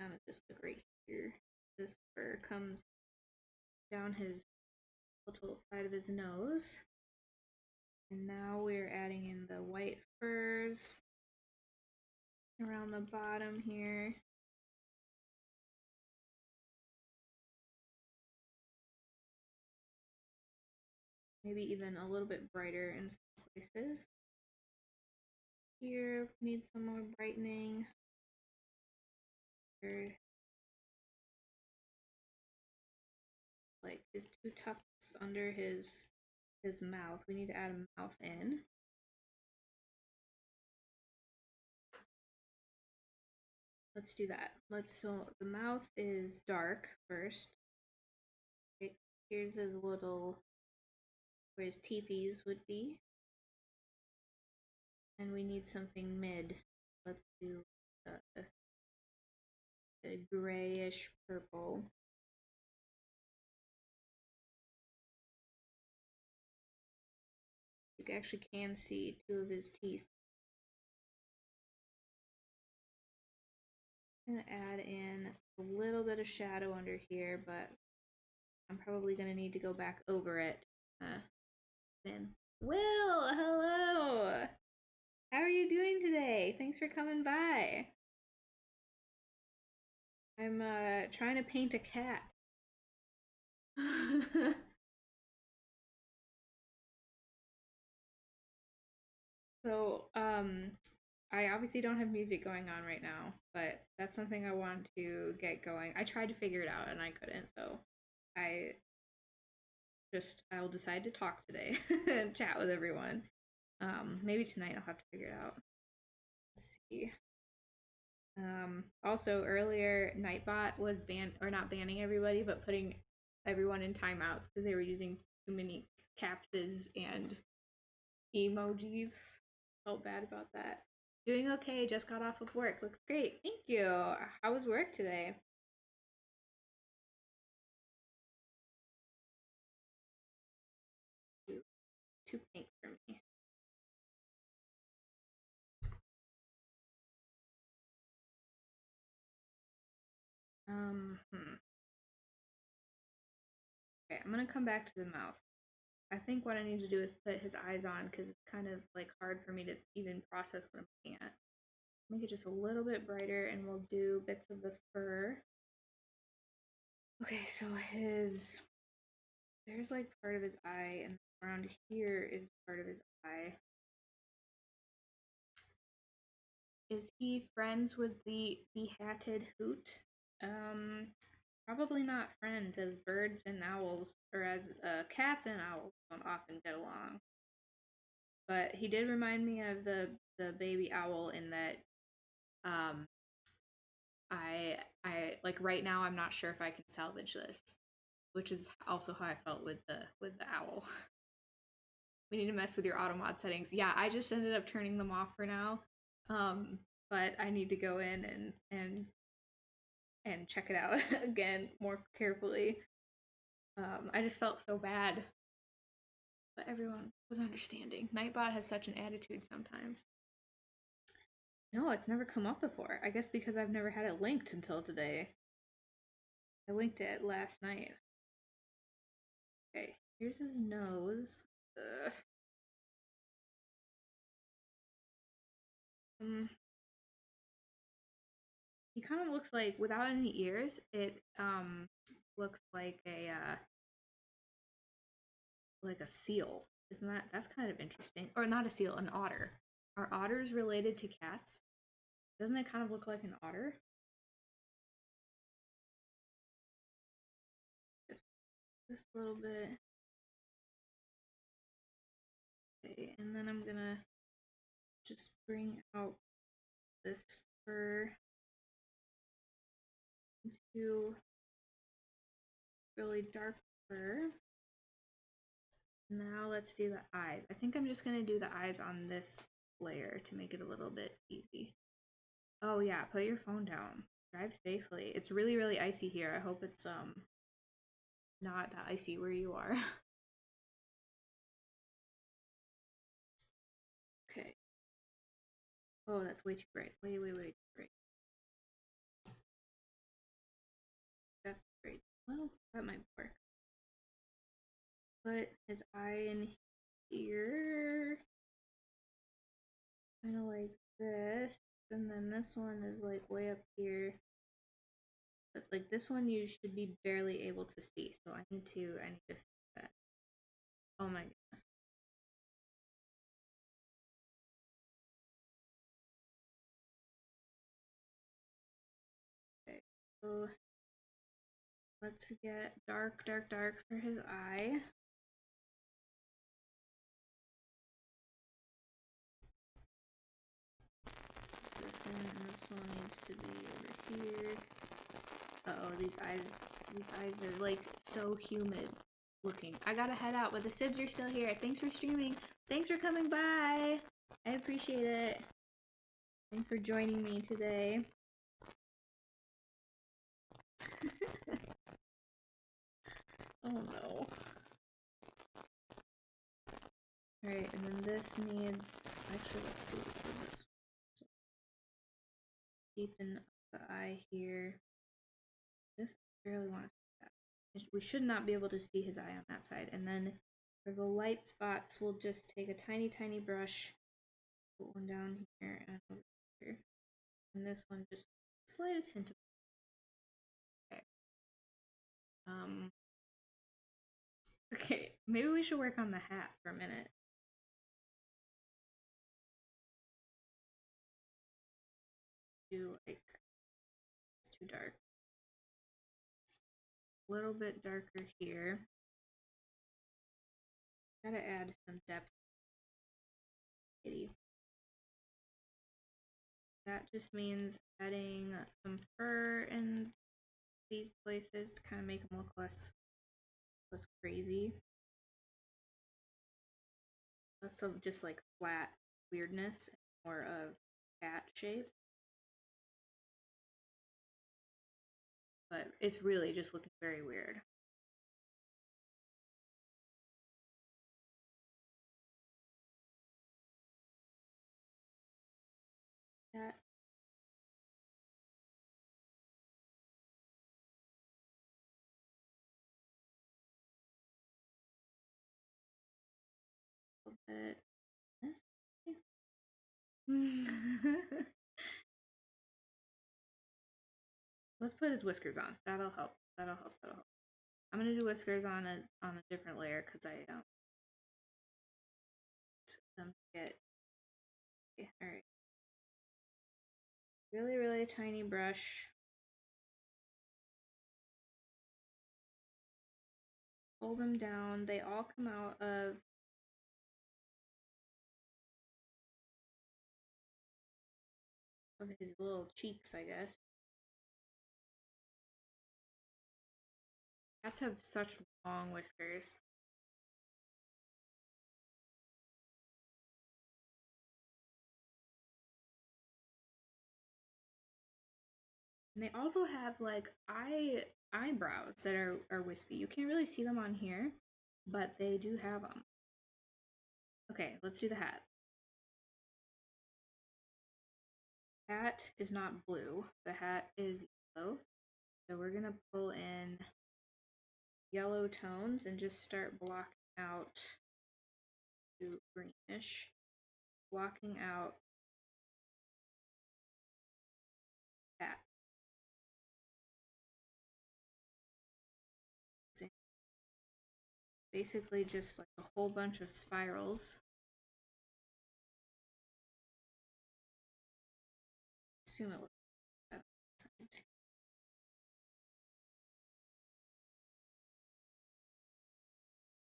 kind of just like right here. This fur comes down his little side of his nose. And now we're adding in the white furs around the bottom here. Maybe even a little bit brighter in some places. Here, need some more brightening. Here. Like his two tufts under his mouth. We need to add a mouth in. Let's do that. So the mouth is dark first. Okay, here's his little, where his teepees would be. And we need something mid. Let's do a grayish purple. You actually can see two of his teeth. I'm gonna add in a little bit of shadow under here, but I'm probably gonna need to go back over it. Then Will, hello. How are you doing today? Thanks for coming by. I'm trying to paint a cat. So, I obviously don't have music going on right now, but that's something I want to get going. I tried to figure it out and I couldn't, so I'll decide to talk today and chat with everyone. Maybe tonight I'll have to figure it out. Let's see. Also earlier Nightbot was not banning everybody, but putting everyone in timeouts because they were using too many capses and emojis. Felt bad about that. Doing okay, just got off of work. Looks great. Thank you. How was work today? Too pink for me. Okay, I'm gonna come back to the mouth. I think what I need to do is put his eyes on because it's kind of like hard for me to even process what I'm looking at. Make it just a little bit brighter and we'll do bits of the fur. Okay, so there's like part of his eye and around here is part of his eye. Is he friends with the hatted hoot? Probably not friends, as birds and owls, or as cats and owls don't often get along. But he did remind me of the baby owl in that I like right now I'm not sure if I can salvage this, which is also how I felt with the owl. We need to mess with your auto mod settings. Yeah, I just ended up turning them off for now. But I need to go in and check it out again more carefully. I just felt so bad. But everyone was understanding. Nightbot has such an attitude sometimes. No, it's never come up before. I guess because I've never had it linked until today. I linked it last night. Okay, here's his nose. Ugh. He kind of looks like, without any ears, it looks like a seal. Isn't that's kind of interesting? Or not a seal, an otter. Are otters related to cats? Doesn't it kind of look like an otter? This little bit. Okay, and then I'm gonna just bring out this fur into really dark fur. Now let's do the eyes. I think I'm just gonna do the eyes on this layer to make it a little bit easy. Oh yeah, put your phone down. Drive safely. It's really, really icy here. I hope it's not that icy where you are. Okay. Oh, that's way too bright. Way too bright. That's great. Well, that might work. Put his eye in here. Kind of like this. And then this one is like way up here. But like this one you should be barely able to see. So I need to fix that. Oh my goodness. Okay. So let's get dark, dark, dark for his eye. This one and this one needs to be over here. Uh-oh, these eyes are like so humid looking. I gotta head out, but the Sibs are still here. Thanks for streaming. Thanks for coming by. I appreciate it. Thanks for joining me today. Oh no. Alright, and then this needs... Actually, let's do it for this. So, deepen the eye here. This, I really want to see that. We should not be able to see his eye on that side. And then for the light spots, we'll just take a tiny, tiny brush. Put one down here and over here. And this one just slightest hint of... Okay. Okay, maybe we should work on the hat for a minute. Do like... It's too dark. A little bit darker here. Gotta add some depth. Kitty. That just means adding some fur in these places to kind of make them look less crazy. Less of just like flat weirdness, more of cat shape. But it's really just looking very weird. That a little bit. This. Let's put his whiskers on. That'll help. That'll help. That'll help. I'm gonna do whiskers on a different layer because I them get... Okay, all right. Really, really tiny brush. Pull them down. They all come out of his little cheeks, I guess. Cats have such long whiskers. And they also have like eyebrows that are wispy. You can't really see them on here, but they do have them. Okay, let's do the hat. Hat is not blue. The hat is yellow. So we're gonna pull in yellow tones and just start blocking out to greenish. Blocking out hat. Basically just like a whole bunch of spirals. Assume it looks like that.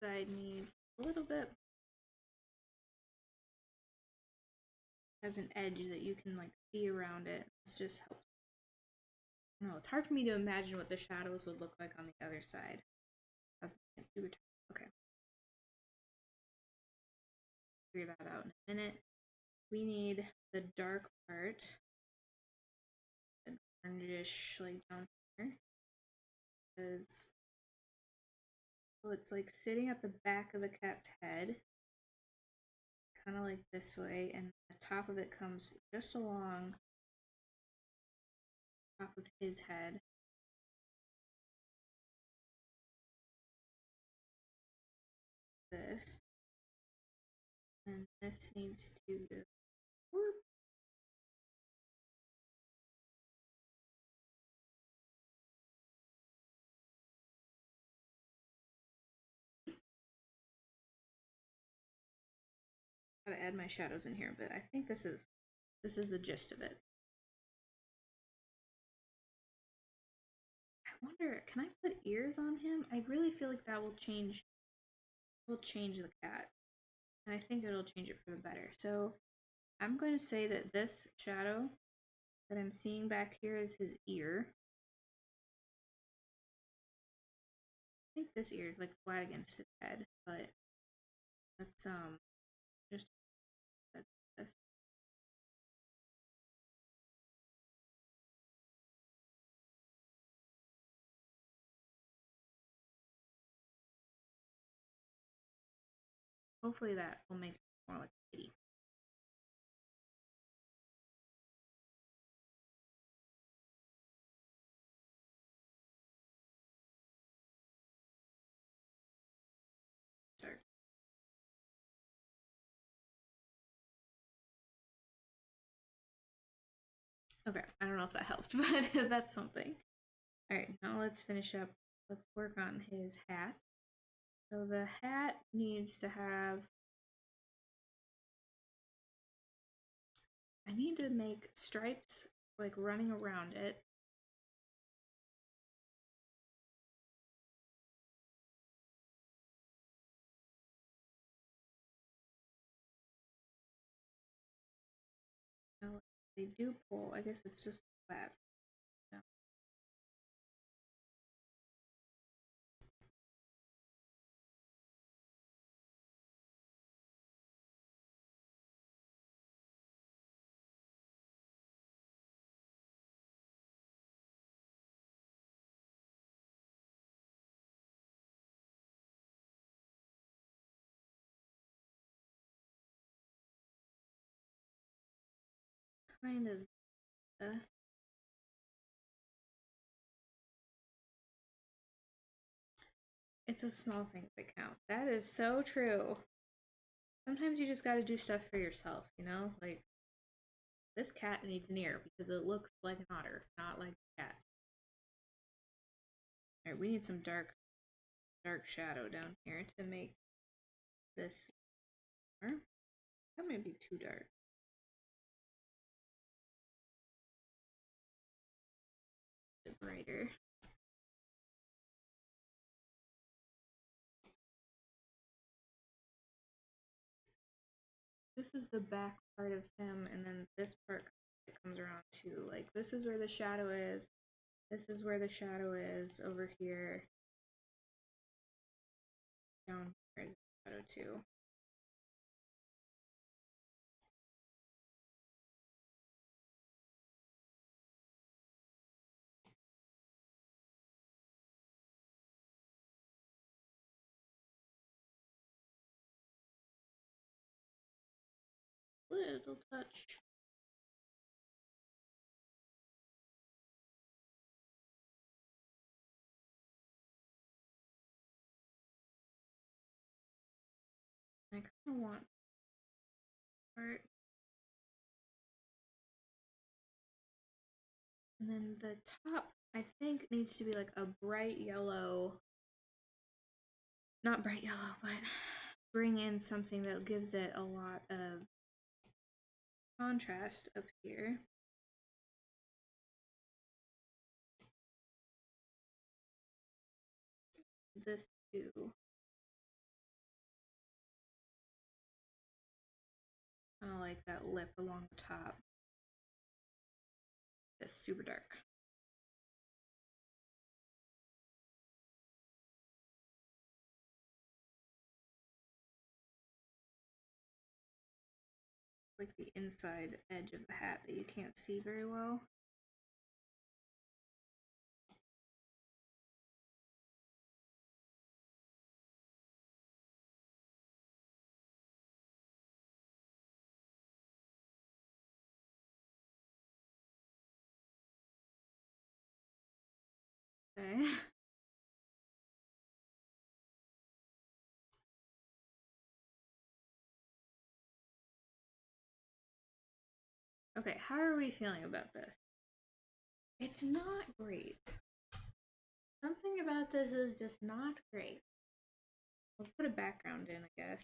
Side needs a little bit. Has an edge that you can like see around it. It's just helpful. No, it's hard for me to imagine what the shadows would look like on the other side. Okay. Figure that out in a minute. We need the dark part. An orangish like down here. Because so it's like sitting at the back of the cat's head. Kind of like this way, and the top of it comes just along top of his head. this. And this needs to go. Whoop. Gotta add my shadows in here, but I think this is the gist of it. I wonder, can I put ears on him? I really feel like that will change the cat. And I think it'll change it for the better. So I'm going to say that this shadow that I'm seeing back here is his ear. I think this ear is like flat against his head, but let's just this. Hopefully that will make it more like a kitty. Dark. Okay, I don't know if that helped, but that's something. Alright, now let's finish up. Let's work on his hat. So the hat needs to have. I need to make stripes like running around it. Now, they do pull. I guess it's just flat. Yeah. Kind of. It's a small thing that count. That is so true. Sometimes you just gotta do stuff for yourself, you know? Like, this cat needs an ear because it looks like an otter, not like a cat. Alright, we need some dark shadow down here to make this. That might be too dark. A bit brighter. This is the back part of him, and then this part comes around too. Like, this is where the shadow is. This is where the shadow is over here. Down here is the shadow too. Little touch. I kind of want part. And then the top, I think, needs to be like a bright yellow. Not bright yellow, but bring in something that gives it a lot of contrast up here. This too. Kind of like that lip along the top. That's super dark. Like the inside edge of the hat that you can't see very well. Okay. Okay, how are we feeling about this? It's not great. Something about this is just not great. We'll put a background in, I guess.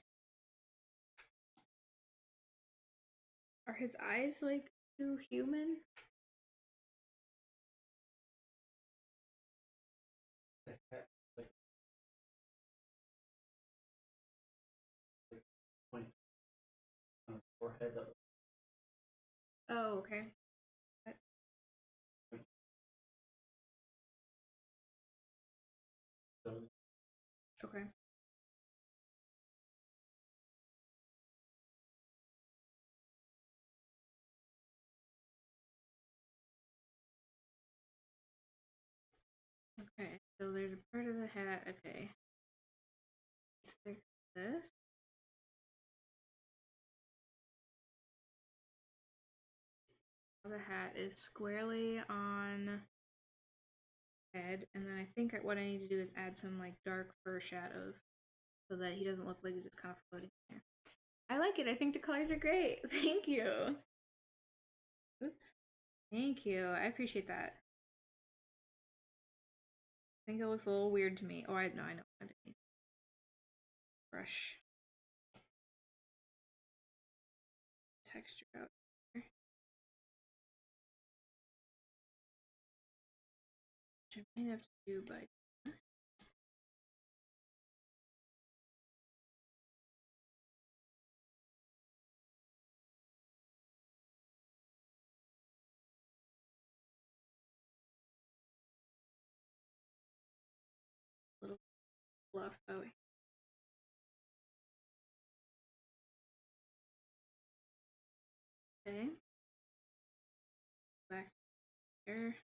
Are his eyes like too human? Point on his forehead. Oh, okay. Okay. Okay, so there's a part of the hat. Okay. Let's fix this. The hat is squarely on head, and then I think what I need to do is add some like dark fur shadows so that he doesn't look like he's just kind of floating there. I like it. I think the colors are great. Thank you. Oops. Thank you. I appreciate that. I think it looks a little weird to me. Oh, I know. I know. Brush texture out here. Which I might have to do by this. Little fluff out here. Okay. Back here.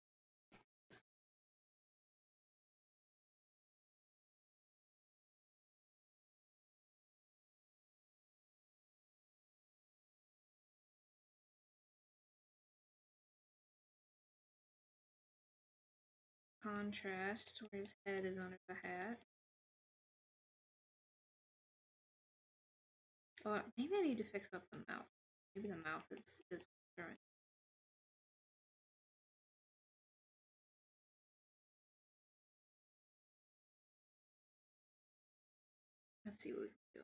Contrast where his head is under the hat. Oh, maybe I need to fix up the mouth. Maybe the mouth is different. Let's see what we can do.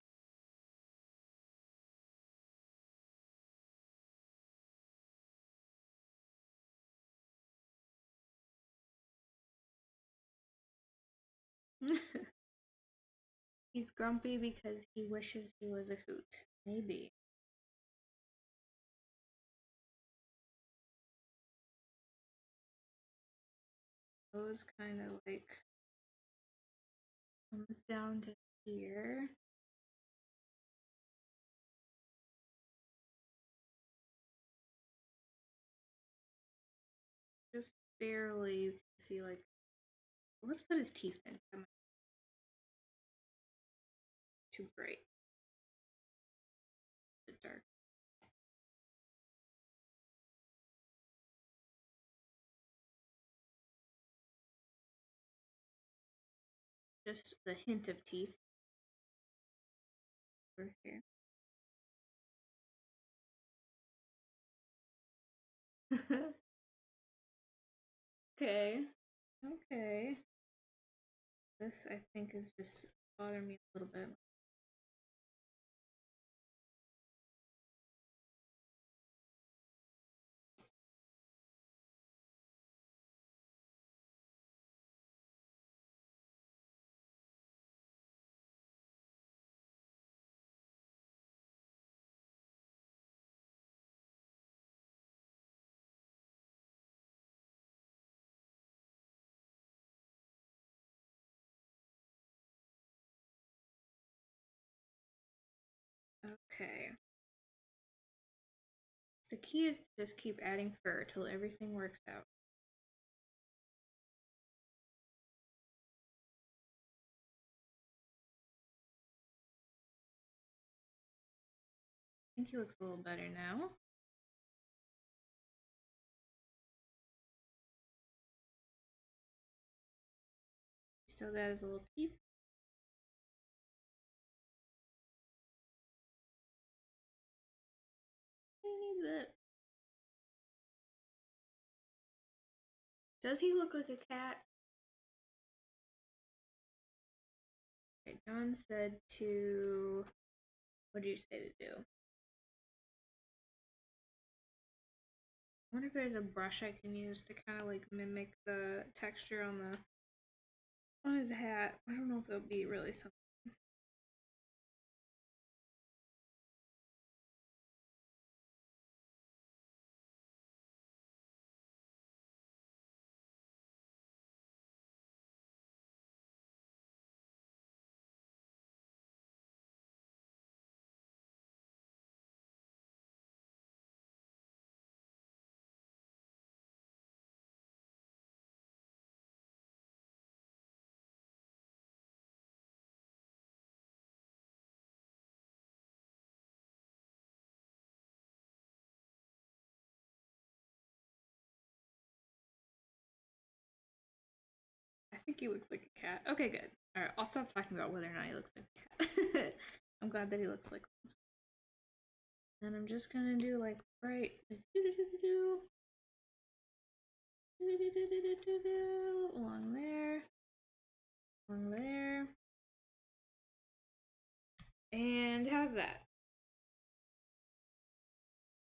He's grumpy because he wishes he was a hoot. Maybe. Goes kind of like comes down to here. Just barely you can see like let's put his teeth in. Too bright. A bit dark. Just the hint of teeth. Over here. Okay. Okay. This I think is just bothering me a little bit. Okay. The key is to just keep adding fur till everything works out. I think he looks a little better now. Still got his little teeth. Tiny bit. Does he look like a cat? Okay, John said to... What did you say to do? I wonder if there's a brush I can use to kind of like mimic the texture on his hat. I don't know if that'll be really something. I think he looks like a cat. Okay, good. Alright, I'll stop talking about whether or not he looks like a cat. I'm glad that he looks like one. And I'm just gonna do like bright like along there. Along there. And how's that?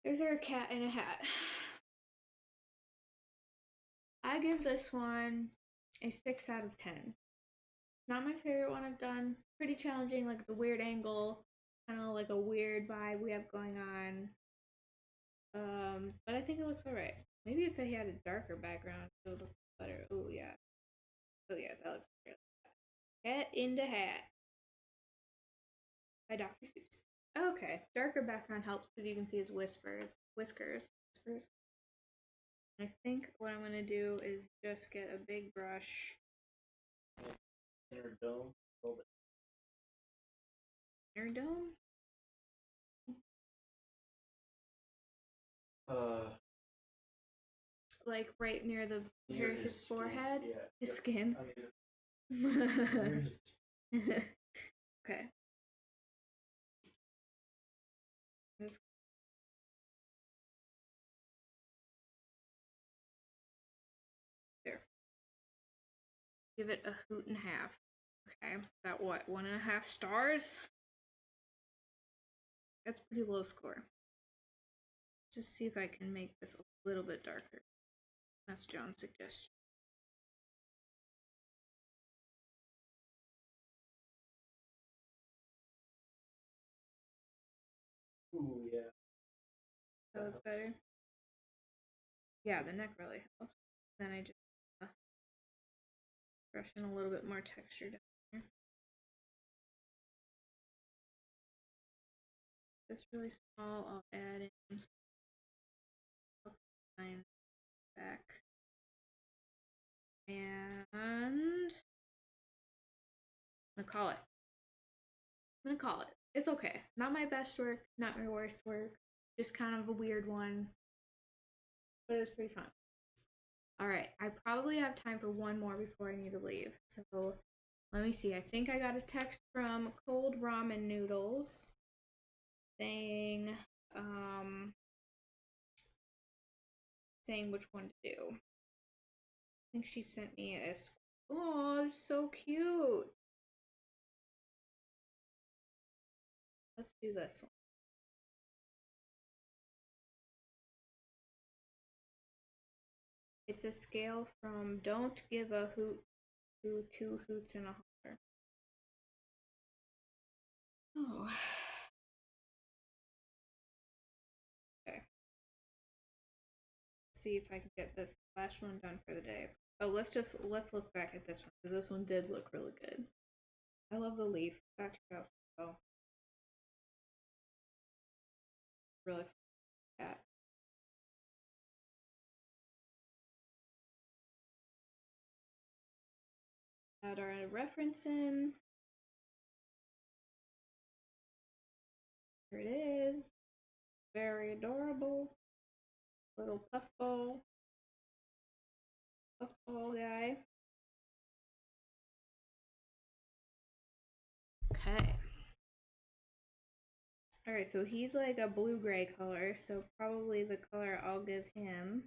There's our cat in a hat. I give this one a 6 out of 10. Not my favorite one I've done. Pretty challenging, like the weird angle, kind of like a weird vibe we have going on. But I think it looks alright. Maybe if I had a darker background, it would look better. Oh yeah. Oh yeah, that looks better. Cat in the Hat by Dr. Seuss. Okay, darker background helps because you can see his whiskers. I think what I'm gonna do is just get a big brush. Inner dome, a little bit. Inner dome? Like right near the near his forehead? Yeah. His skin? Okay. Just there. Give it a hoot and a half. Okay. That what? 1.5 stars? That's pretty low score. Just see if I can make this a little bit darker. That's John's suggestion. Ooh, yeah. That looks better. Yeah, the neck really helps. Then I just brush in a little bit more texture down here. This really small, I'll add in line back. And I'm gonna call it. It's okay. Not my best work, not my worst work. Just kind of a weird one. But it was pretty fun. Alright, I probably have time for one more before I need to leave. So let me see. I think I got a text from Cold Ramen Noodles saying saying which one to do. I think she sent me a oh, it's so cute. Let's do this one. It's a scale from don't give a hoot to 2 hoots and a holler. Oh. Okay. Let's see if I can get this last one done for the day. Oh, let's look back at this one because this one did look really good. I love the leaf. That turned out so well. Really fat. Add our reference in. Here it is. Very adorable. Little puffball. Puffball guy. Okay. Alright, so he's like a blue-gray color, so probably the color I'll give him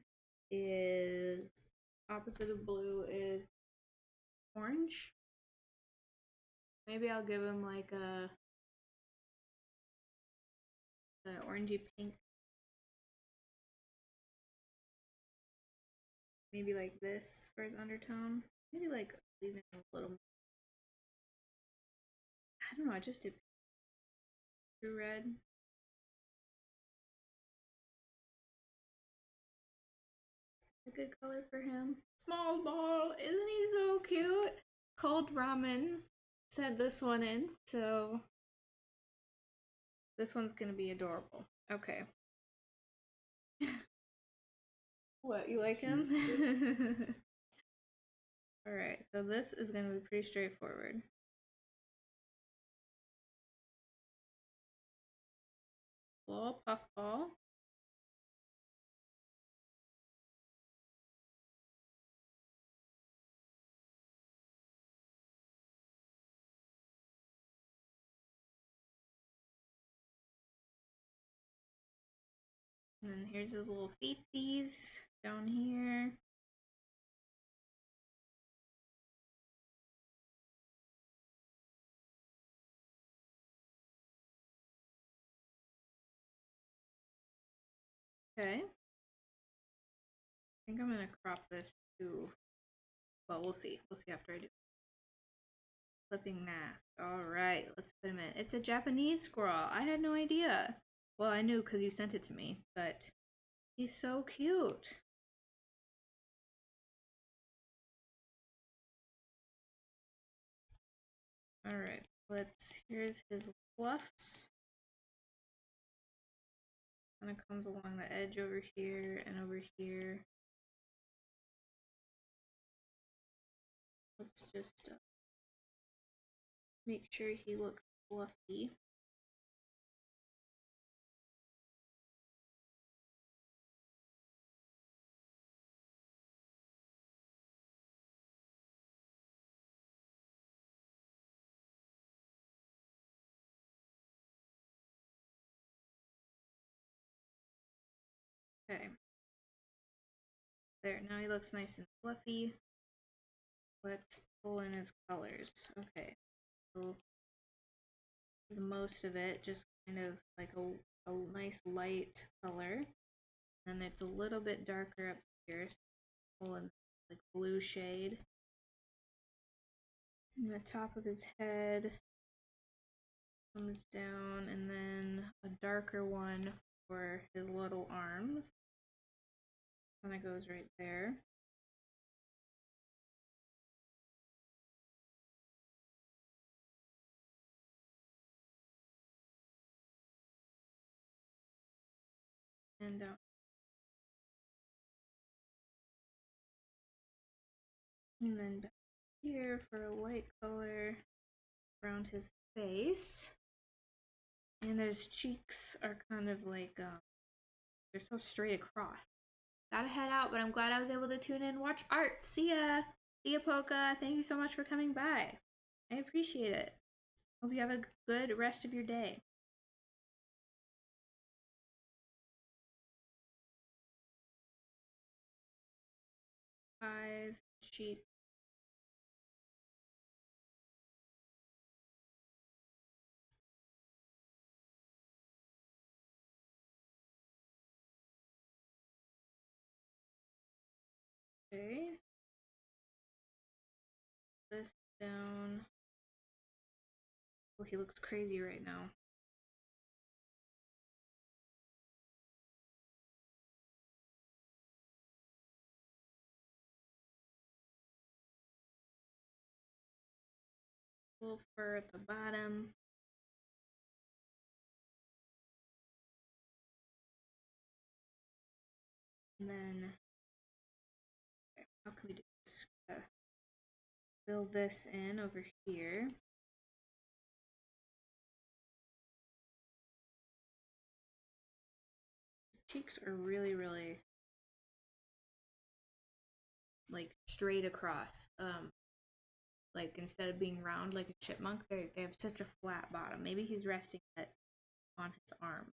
is Opposite of blue is orange. Maybe I'll give him like a orangey pink. Maybe like this for his undertone. Maybe like leaving a little. I don't know. I just did true red. A good color for him. Small ball. Isn't he so cute? Cold Ramen sent this one in, so this one's gonna be adorable. Okay. What, you like him? Alright, so this is gonna be pretty straightforward. Little puffball. And then here's his little feetsies down here. Okay. I think I'm gonna crop this too. Well, we'll see. We'll see after I do. Clipping mask. Alright, let's put him in. It's a Japanese squirrel. I had no idea. Well, I knew because you sent it to me, but he's so cute. Alright, here's his fluffs. Kind of comes along the edge over here and over here. Let's just make sure he looks fluffy. Okay. There, now he looks nice and fluffy. Let's pull in his colors. Okay. So this is most of it, just kind of like a nice light color. And it's a little bit darker up here. So pull in like blue shade. And the top of his head comes down, and then a darker one for his little arms. Kind of goes right there. And down. And then back here for a light color around his face. And his cheeks are kind of like, they're so straight across. Gotta head out, but I'm glad I was able to tune in, watch art. See ya! See ya, Polka. Thank you so much for coming by. I appreciate it. Hope you have a good rest of your day. Eyes, cheeks. Okay. This down. Oh, he looks crazy right now. Little fur at the bottom. And then, okay, how can we do this? Fill this in over here. His cheeks are really, really like straight across. Like instead of being round like a chipmunk, they have such a flat bottom. Maybe he's resting it on his arm.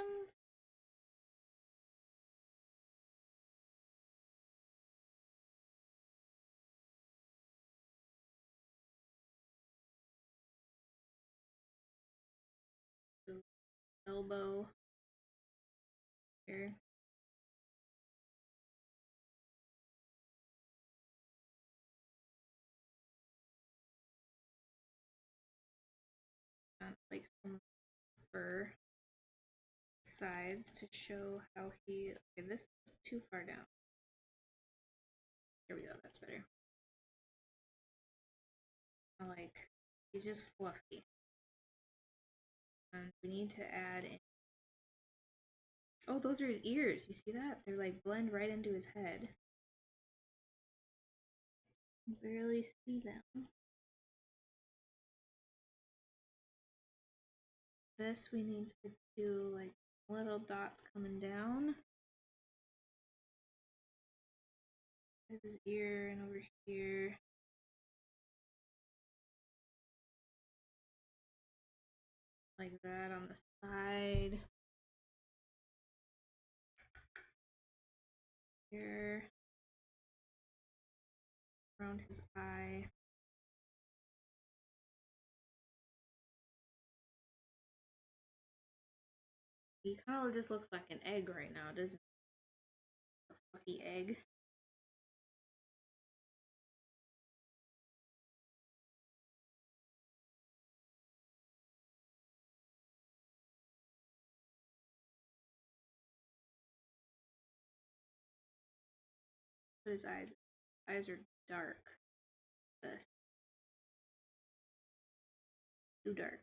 ones. His elbow here. Like some fur sides to show how he. Okay, this is too far down. There we go. That's better. Like he's just fluffy. And we need to add in. Oh, those are his ears. You see that? They're like blend right into his head. You barely see them. This we need to do like little dots coming down. His ear and over here. Like that on the side. Here. Around his eye. He kind of just looks like an egg right now, doesn't he? A fluffy egg. But his eyes are dark. This. Too dark.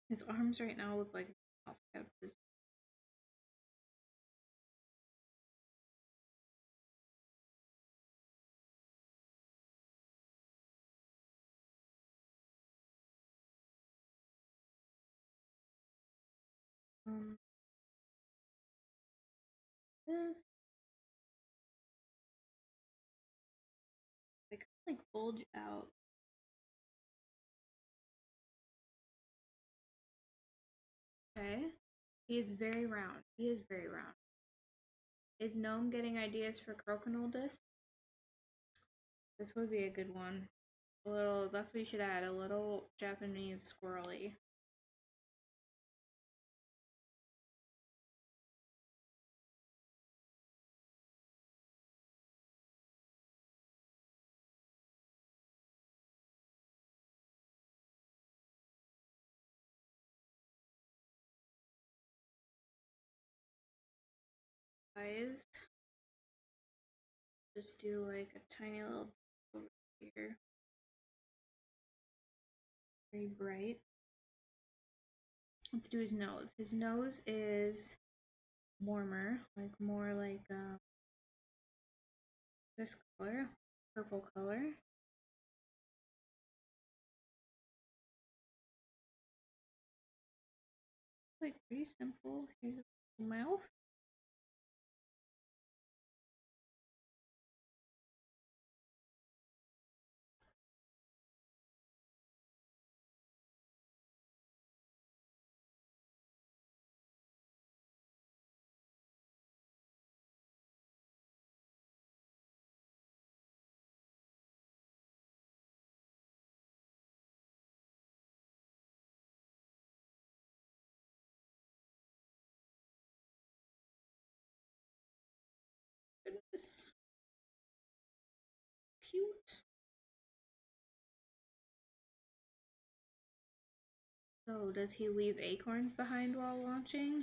His arms right now look like mouth his. This. They kind of like bulge out. Okay. He is very round. He is very round. Is Gnome getting ideas for Croconoldus? This would be a good one. A little, that's what you should add, a little Japanese squirrely. Eyes. Just do like a tiny little over here. Very bright. Let's do his nose. His nose is warmer, like more like this color, purple color. Like pretty simple. Here's a mouth. Goodness. Cute. So, does he leave acorns behind while launching?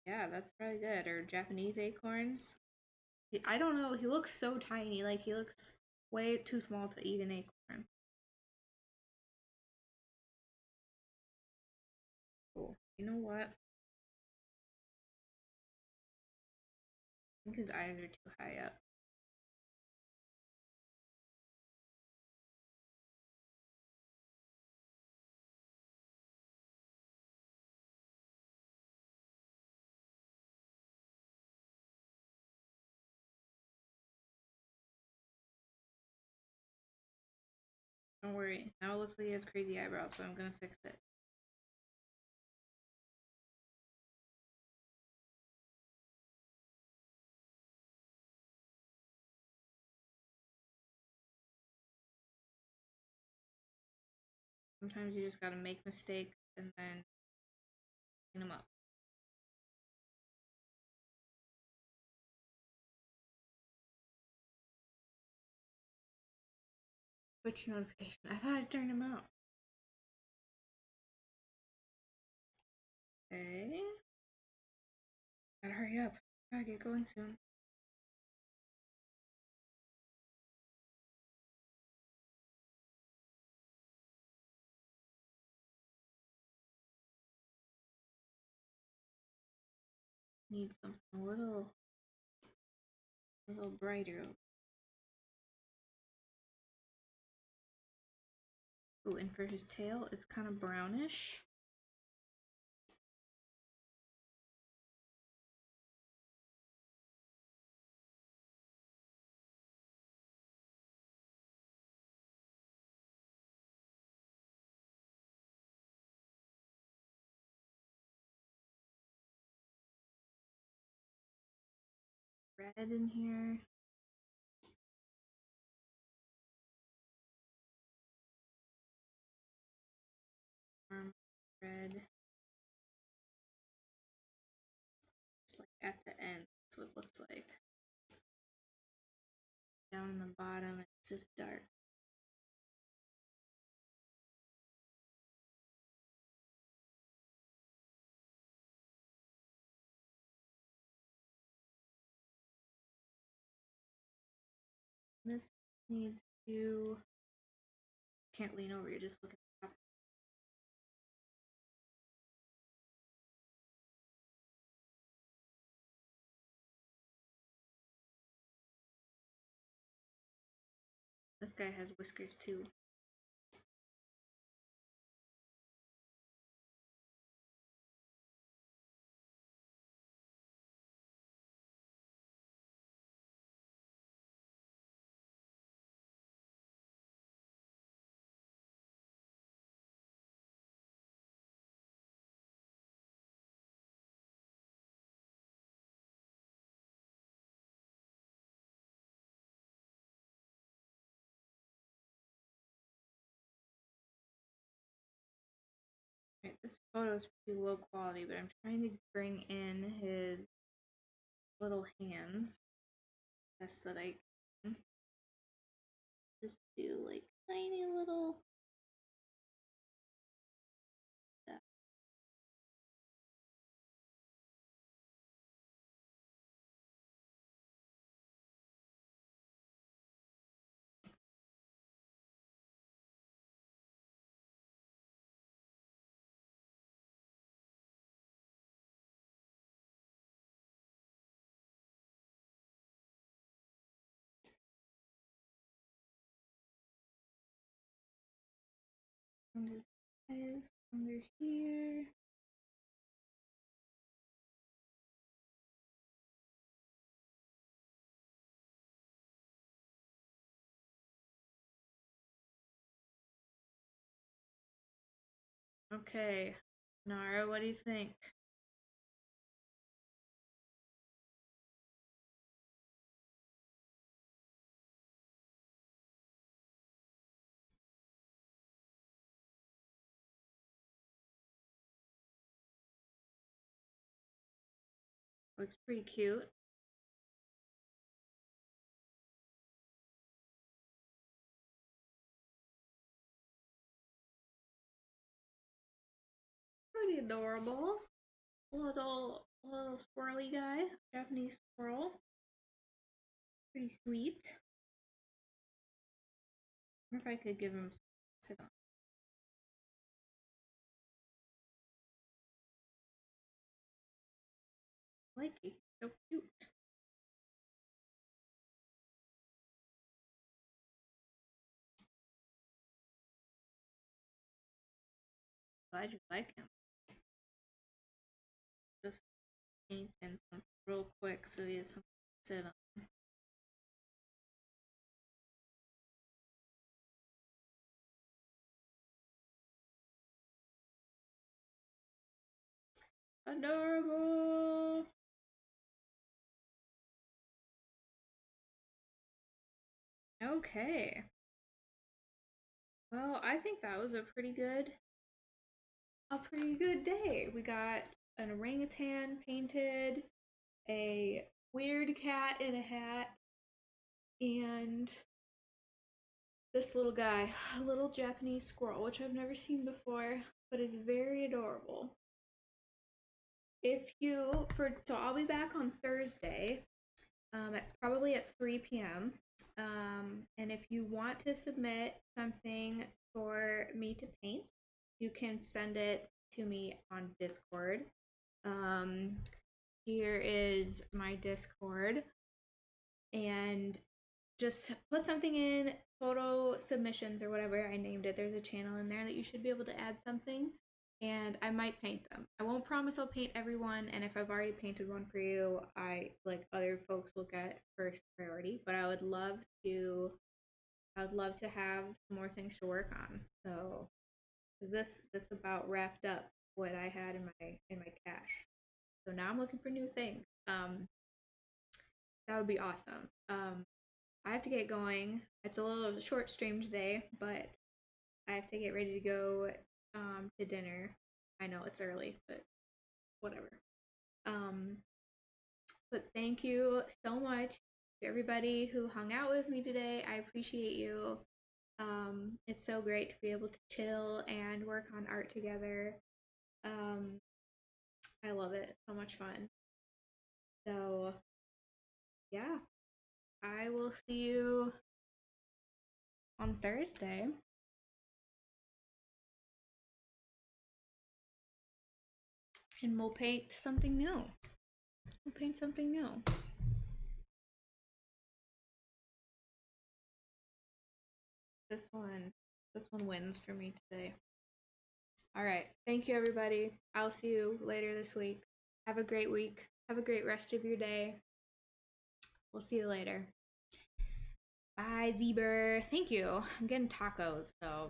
Yeah, that's probably good. Or Japanese acorns. I don't know. He looks so tiny. Like, he looks way too small to eat an acorn. Cool. You know what? I think his eyes are too high up. Alright, now it looks like he has crazy eyebrows, but I'm gonna fix it. Sometimes you just gotta make mistakes and then clean them up. Twitch notification. I thought I turned him out. Okay. Gotta hurry up. Gotta get going soon. Need something a little brighter. Ooh, and for his tail, it's kind of brownish. Red in here. Red. It's like at the end, that's what it looks like. Down in the bottom, it's just dark. This needs to. Can't lean over, you're just looking at the top. This guy has whiskers too. Right, this photo is pretty low quality, but I'm trying to bring in his little hands. Best that I can. Just do like tiny little. And his eyes under here. Okay, Nara, what do you think? Looks pretty cute. Pretty adorable. Little squirrely guy. Japanese squirrel. Pretty sweet. I wonder if I could give him sit on. Like it. So cute. Glad you like him. Just paint and some real quick so he has something to sit on. Adorable. Okay. Well, I think that was a pretty good day. We got an orangutan painted, a weird cat in a hat, and this little guy, a little Japanese squirrel, which I've never seen before, but is very adorable. So I'll be back on Thursday, probably at 3 p.m. And if you want to submit something for me to paint, you can send it to me on Discord. Um, Here is my Discord, and just put something in photo submissions or whatever I named it. There's a channel in there that you should be able to add something, and I might paint them. I won't promise I'll paint everyone, and if I've already painted one for you, other folks will get first priority. But I would love to have some more things to work on. So this about wrapped up what I had in my cache. So now I'm looking for new things. That would be awesome. I have to get going. It's a little short stream today, but I have to get ready to go to dinner. I know it's early, but whatever. Um, but thank you so much to everybody who hung out with me today. I appreciate you. It's so great to be able to chill and work on art together. Um, I love it. It's so much fun. So, yeah, I will see you on Thursday. And we'll paint something new. We'll paint something new. This one wins for me today. All right. Thank you, everybody. I'll see you later this week. Have a great week. Have a great rest of your day. We'll see you later. Bye, Zebra. Thank you. I'm getting tacos, so